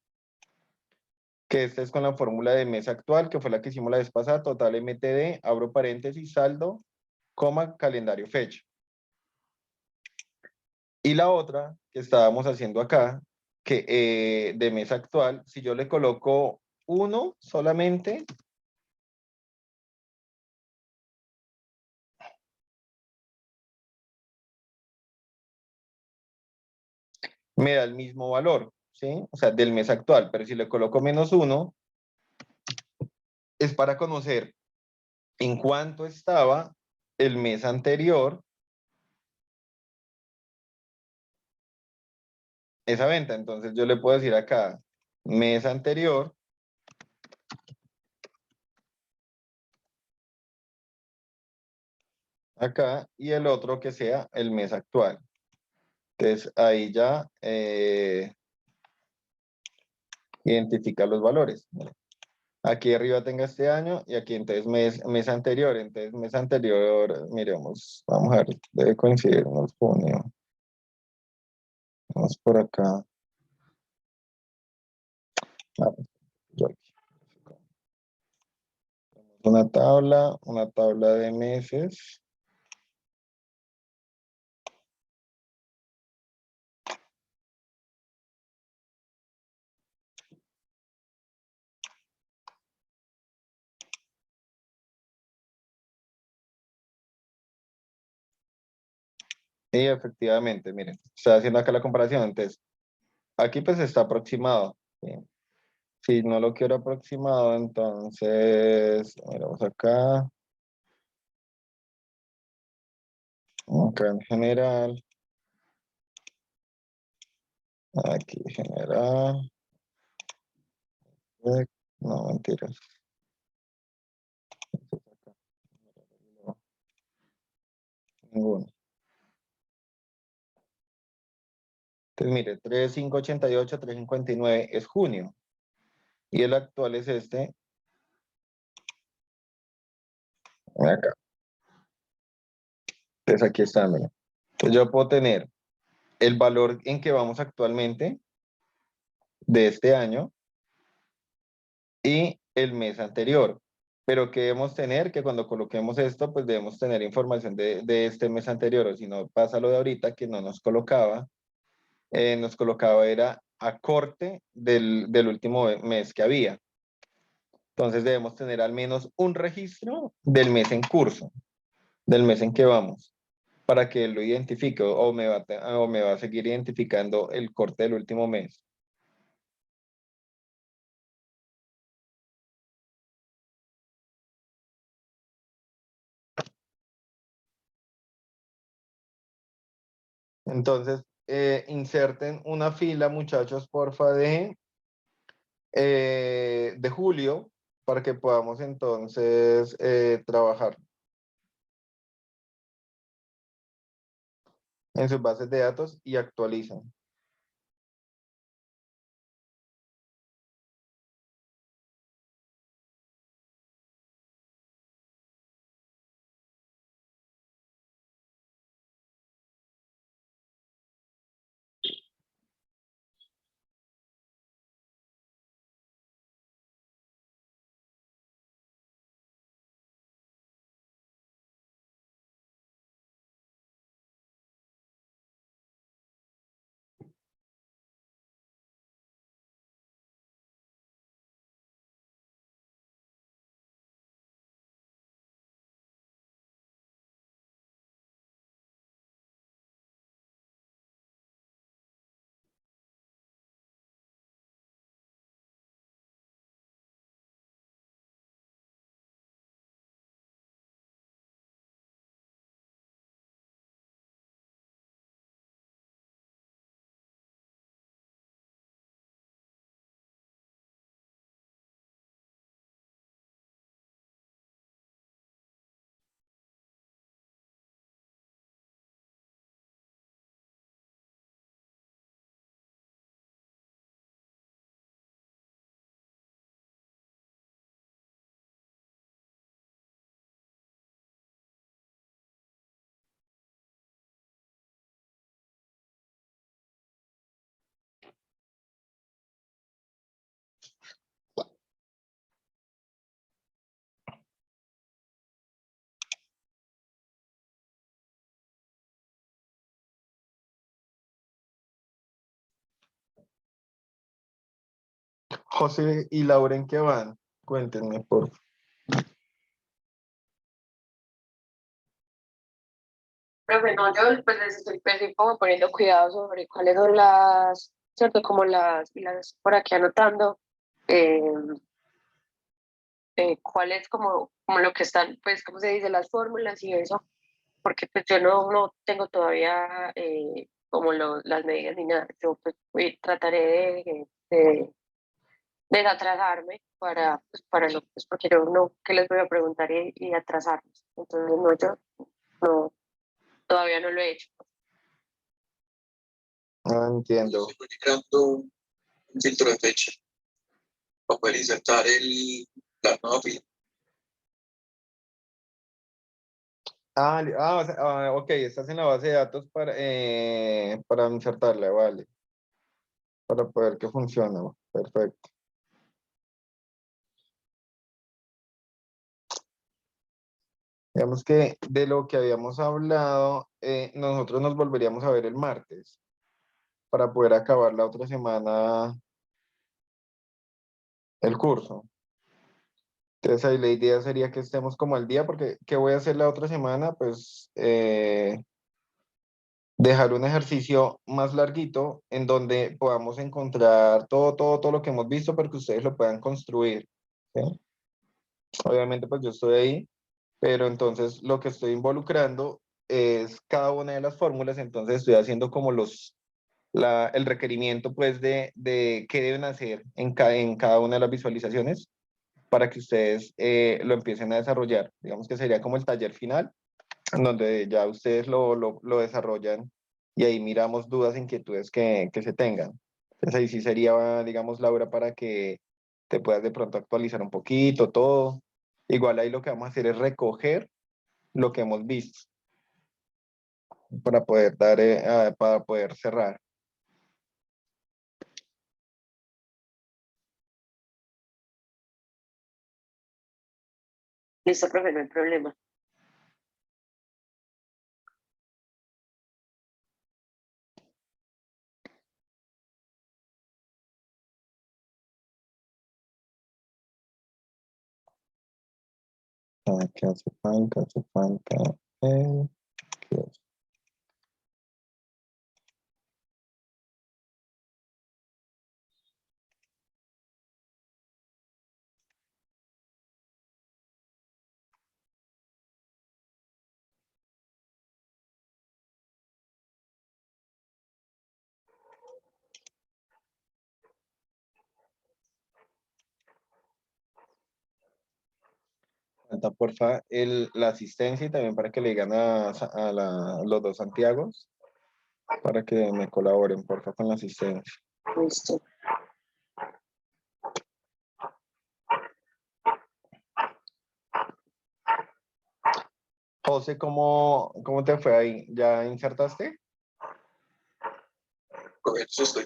Que esta es con la fórmula de mes actual, que fue la que hicimos la vez pasada, total MTD, abro paréntesis, saldo, coma, calendario, fecha. Y la otra que estábamos haciendo acá, que de mes actual, si yo le coloco uno solamente, me da el mismo valor, ¿sí? O sea, del mes actual, pero si le coloco menos uno, es para conocer en cuánto estaba el mes anterior esa venta. Entonces yo le puedo decir acá, mes anterior, acá, y el otro que sea el mes actual. Entonces ahí ya identifica los valores. Mira. Aquí arriba tenga este año y aquí entonces mes anterior. Entonces mes anterior, miremos, vamos a ver, debe coincidirnos junio. Vamos por acá. Ah, yo aquí. Una tabla de meses. Y efectivamente, miren, estoy haciendo acá la comparación. Entonces, aquí pues está aproximado. ¿Sí? Si no lo quiero aproximado, entonces, miramos acá. Acá en general. Aquí general. No, mentiras. No, ninguno. Entonces, mire, 3,588, 3,59 es junio. Y el actual es este, acá. Entonces, aquí está, mira. Entonces, yo puedo tener el valor en que vamos actualmente de este año y el mes anterior. Pero que debemos tener, que cuando coloquemos esto, pues debemos tener información de este mes anterior, o si no pasa lo de ahorita que no nos colocaba era a corte del último mes que había. Entonces debemos tener al menos un registro del mes en curso, del mes en que vamos, para que él lo identifique o me va a seguir identificando el corte del último mes. Entonces, inserten una fila, muchachos, porfa, de julio para que podamos entonces trabajar en sus bases de datos y actualizan. José y Laura, ¿en qué van? Cuéntenme, por favor. Profe, no, yo pues estoy como poniendo cuidado sobre cuáles son las, ¿cierto? Como y las por aquí anotando, eh, cuál es como lo que están, pues, ¿cómo se dice? Las fórmulas y eso, porque pues yo no tengo todavía como las medidas ni nada. Yo pues trataré de atrasarme para no, pues porque yo no, ¿qué les voy a preguntar y atrasarme? Entonces, no, yo no, todavía no lo he hecho. No entiendo. Estoy creando un filtro de fecha para poder insertar la nueva fila. O sea, ok, estás en la base de datos para insertarla, vale. Para poder que funcione. Perfecto. Digamos que de lo que habíamos hablado, nosotros nos volveríamos a ver el martes para poder acabar la otra semana el curso. Entonces ahí la idea sería que estemos como al día, porque ¿qué voy a hacer la otra semana? Pues dejar un ejercicio más larguito en donde podamos encontrar todo lo que hemos visto para que ustedes lo puedan construir. ¿Sí? Obviamente pues yo estoy ahí, pero entonces lo que estoy involucrando es cada una de las fórmulas, entonces estoy haciendo como el requerimiento pues de qué deben hacer en cada una de las visualizaciones para que ustedes lo empiecen a desarrollar. Digamos que sería como el taller final, en donde ya ustedes lo desarrollan y ahí miramos dudas, inquietudes que se tengan. Entonces ahí sí sería, digamos, Laura, para que te puedas de pronto actualizar un poquito todo. Igual ahí lo que vamos a hacer es recoger lo que hemos visto para poder para poder cerrar. Listo, profe, no hay problema. ¿Qué hace falta? Hace falta. eh, ¿Qué hace? Falta, porfa, la asistencia y también para que le digan los dos Santiagos para que me colaboren, porfa, con la asistencia. Listo. José, ¿cómo te fue ahí? ¿Ya insertaste? Con eso estoy.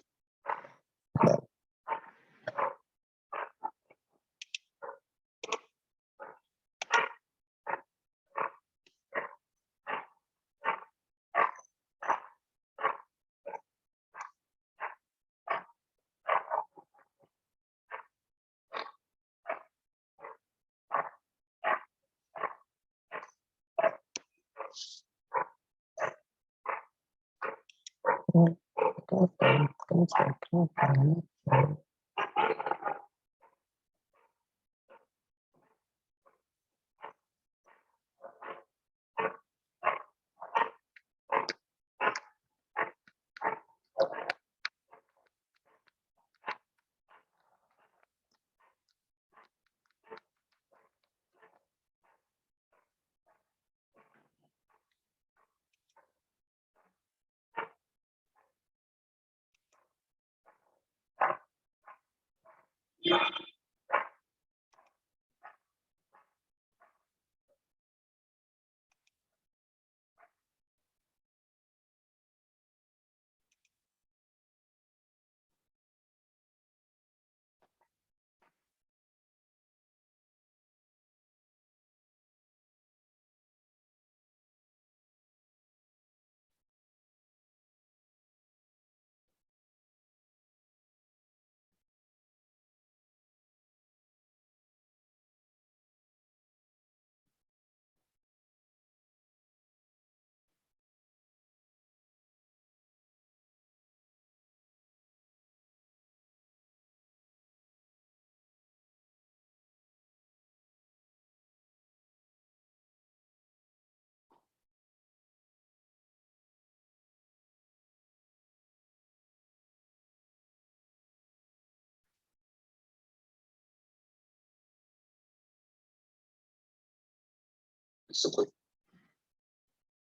Listo, pues.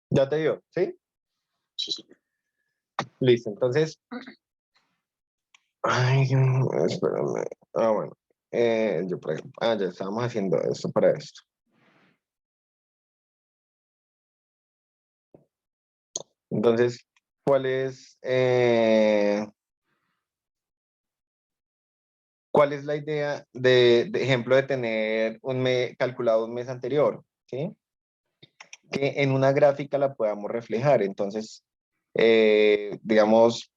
¿Ya te dio? ¿Sí? Sí, sí. Listo, entonces. Ay, espérame. Ah, bueno. Yo por ejemplo, ya estábamos haciendo esto para esto. Entonces, ¿cuál es la idea de ejemplo de tener calculado un mes anterior? ¿Sí? Que en una gráfica la podamos reflejar. Entonces, digamos,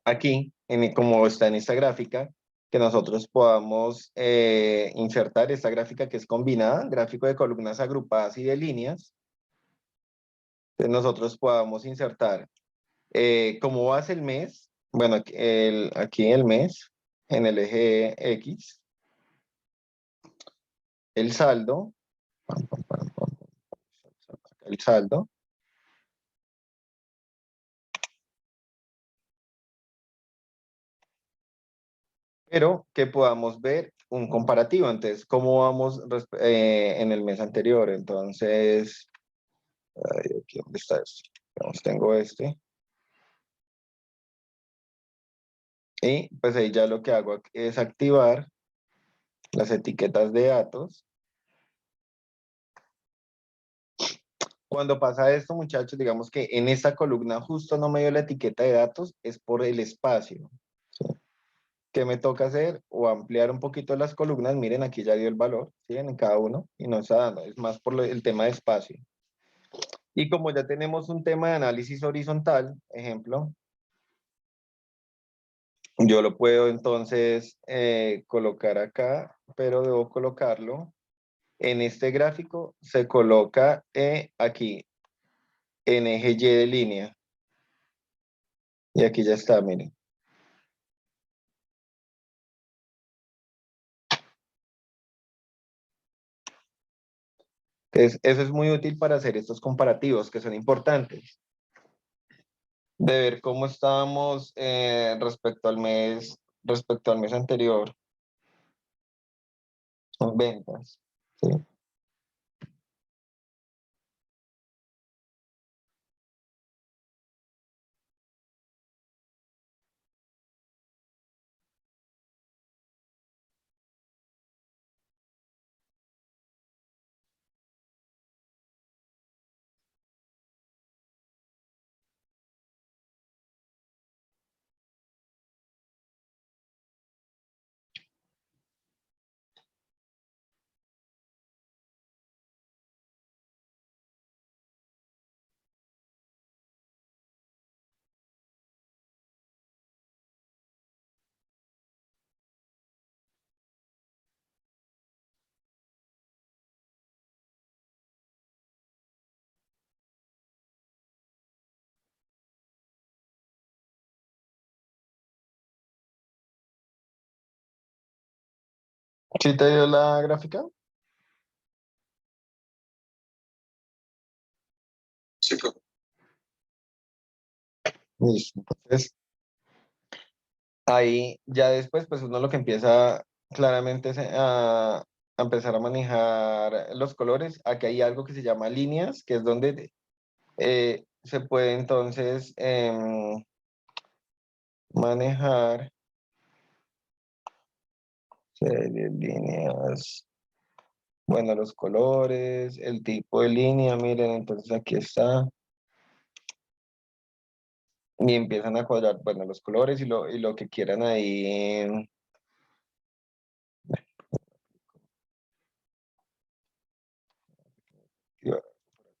aquí, como está en esta gráfica, que nosotros podamos insertar esta gráfica que es combinada, gráfico de columnas agrupadas y de líneas. Entonces nosotros podamos insertar como base el mes, bueno, aquí el mes, en el eje X, el saldo, pam, pam, pam, pam, el saldo, pero que podamos ver un comparativo. Entonces, ¿cómo vamos en el mes anterior? Entonces, ay, aquí, ¿dónde está esto? Digamos, tengo este. Y pues ahí ya lo que hago es activar las etiquetas de datos. Cuando pasa esto, muchachos, digamos que en esta columna justo no me dio la etiqueta de datos, es por el espacio. ¿Sí? ¿Qué me toca hacer? O ampliar un poquito las columnas. Miren, aquí ya dio el valor, ¿sí? En cada uno, y no está dando, es más por el tema de espacio. Y como ya tenemos un tema de análisis horizontal, ejemplo, yo lo puedo entonces colocar acá, pero debo colocarlo en este gráfico, se coloca aquí, en eje Y de línea. Y aquí ya está, miren. Entonces, eso es muy útil para hacer estos comparativos que son importantes. De ver cómo estábamos respecto al mes anterior, en ventas. ¿Sí? ¿Sí te dio la gráfica? Sí, pues. Listo. Entonces, ahí ya después, pues uno lo que empieza claramente es a empezar a manejar los colores. Aquí hay algo que se llama líneas, que es donde se puede entonces manejar líneas. Bueno, los colores, el tipo de línea, miren, entonces aquí está. Y empiezan a cuadrar, bueno, los colores y lo que quieran ahí.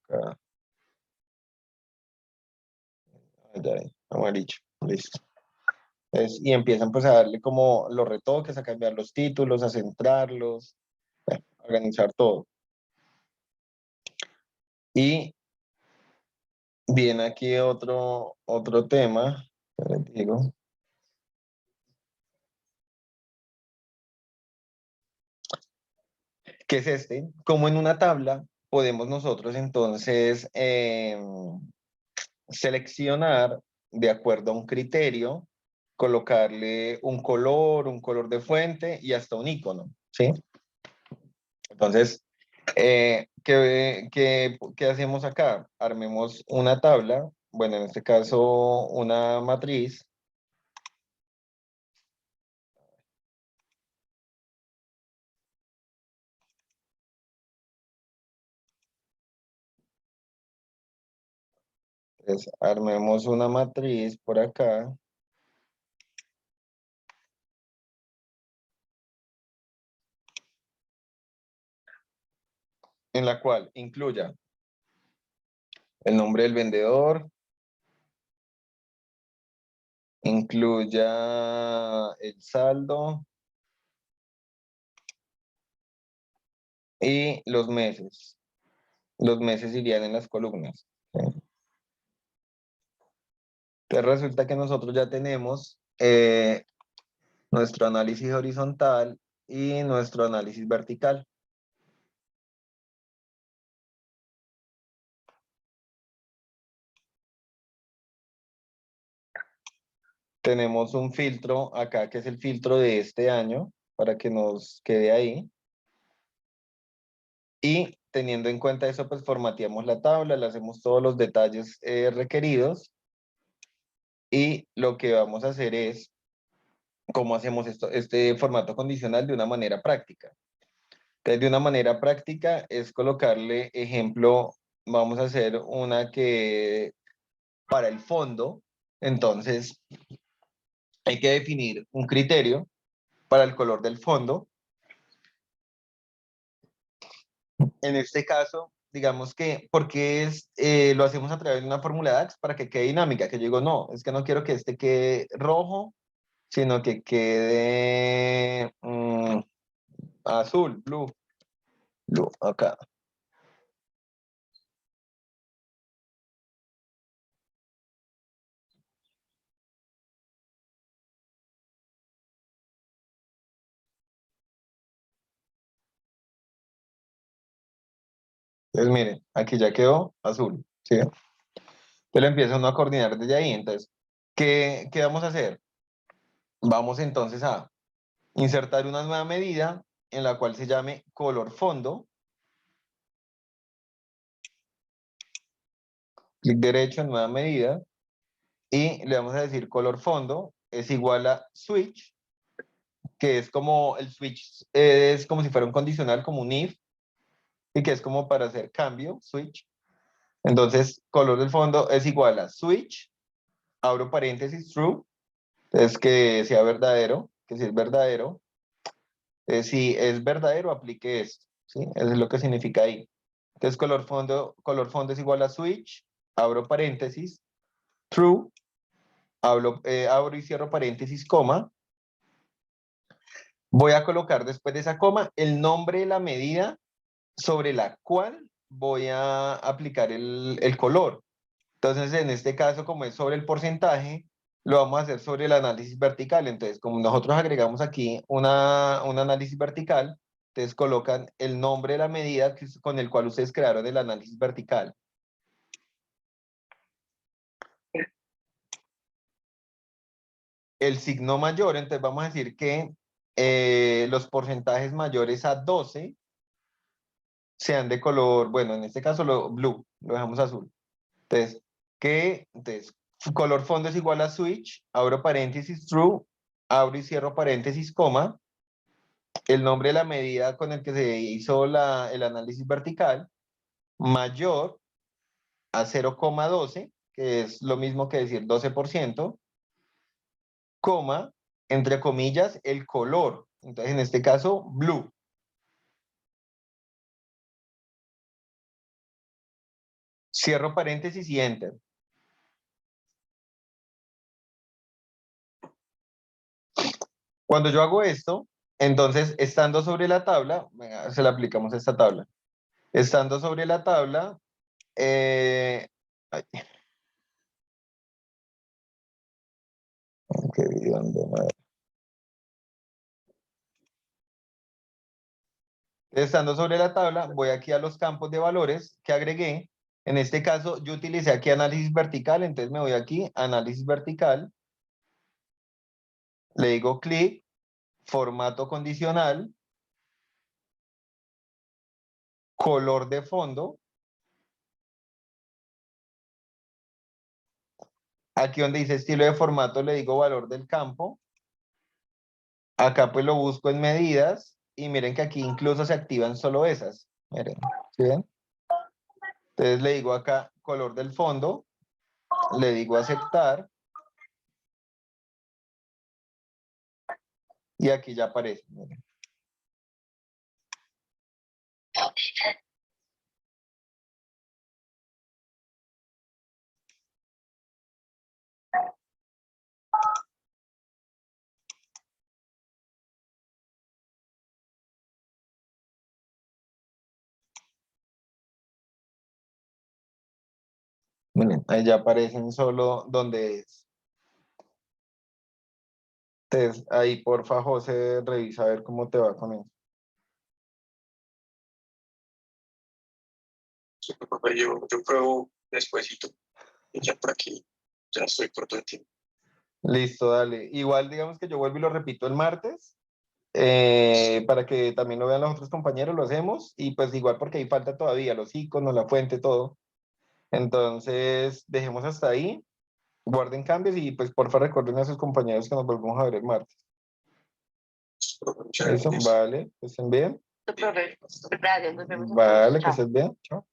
Acá, allá, amarillo, listo. Y empiezan pues a darle como los retoques, a cambiar los títulos, a centrarlos, bueno, a organizar todo. Y viene aquí otro tema, que les digo, que es este. Como en una tabla podemos nosotros entonces seleccionar de acuerdo a un criterio, colocarle un color de fuente y hasta un icono, ¿sí? Entonces, ¿Qué hacemos acá? Armemos una tabla, bueno, en este caso una matriz. Entonces, armemos una matriz por acá. En la cual incluya el nombre del vendedor, incluya el saldo y los meses. Los meses irían en las columnas. ¿Sí? Entonces resulta que nosotros ya tenemos nuestro análisis horizontal y nuestro análisis vertical. Tenemos un filtro acá que es el filtro de este año para que nos quede ahí. Y teniendo en cuenta eso, pues formateamos la tabla, le hacemos todos los detalles requeridos. Y lo que vamos a hacer es cómo hacemos esto, este formato condicional de una manera práctica. Entonces, de una manera práctica es colocarle ejemplo, vamos a hacer una que para el fondo, entonces hay que definir un criterio para el color del fondo. En este caso, digamos que, porque lo hacemos a través de una fórmula DAX para que quede dinámica, que yo digo, no, es que no quiero que este quede rojo, sino que quede azul, blue, acá. Entonces, miren, aquí ya quedó azul, ¿sí? Entonces lo empieza uno a coordinar desde ahí. Entonces, ¿qué vamos a hacer? Vamos entonces a insertar una nueva medida en la cual se llame color fondo. Clic derecho en nueva medida. Y le vamos a decir color fondo es igual a switch, que es como el switch, es como si fuera un condicional, como un if, y que es como para hacer cambio, switch. Entonces, color del fondo es igual a switch, abro paréntesis, true, es que sea verdadero, que si es verdadero, si es verdadero, aplique esto, ¿sí? Eso es lo que significa ahí. Entonces, color fondo es igual a switch, abro paréntesis, true, abro y cierro paréntesis, coma. Voy a colocar después de esa coma el nombre de la medida sobre la cual voy a aplicar el color. Entonces, en este caso, como es sobre el porcentaje, lo vamos a hacer sobre el análisis vertical. Entonces, como nosotros agregamos aquí un análisis vertical, entonces colocan el nombre de la medida con el cual ustedes crearon el análisis vertical. El signo mayor, entonces vamos a decir que los porcentajes mayores a 12 sean de color, bueno, en este caso blue, lo dejamos azul. Entonces, entonces, su color fondo es igual a switch, abro paréntesis, true, abro y cierro paréntesis, coma, el nombre de la medida con el que se hizo el análisis vertical, mayor a 0,12, que es lo mismo que decir 12%, coma, entre comillas, el color. Entonces, en este caso, blue. Cierro paréntesis y enter. Cuando yo hago esto, entonces, estando sobre la tabla, venga, se le aplicamos esta tabla. Estando sobre la tabla, ay, qué bidón de madre. Estando sobre la tabla, voy aquí a los campos de valores que agregué. En este caso, yo utilicé aquí análisis vertical, entonces me voy aquí, análisis vertical. Le digo clic, formato condicional. color de fondo. Aquí donde dice estilo de formato le digo valor del campo. Acá pues lo busco en medidas y miren que aquí incluso se activan solo esas. Miren, ¿sí ven? Entonces le digo acá color del fondo, le digo aceptar y aquí ya aparece. Miren. Miren, ahí ya aparecen solo donde es. Entonces, ahí porfa, José, revisa a ver cómo te va con eso. Sí, profe, yo pruebo despuesito. Y ya por aquí, ya estoy por todo el tiempo. Listo, dale. Igual digamos que yo vuelvo y lo repito el martes, para que también lo vean los otros compañeros, lo hacemos, y pues igual porque ahí falta todavía los iconos, la fuente, todo. Entonces, dejemos hasta ahí, guarden cambios y pues porfa recuerden a sus compañeros que nos volvemos a ver el martes. Profe, muchas Eso, gracias. vale, que estén bien. Profe, gracias, nos vemos Vale, entonces. que Chao. estén bien. Chao.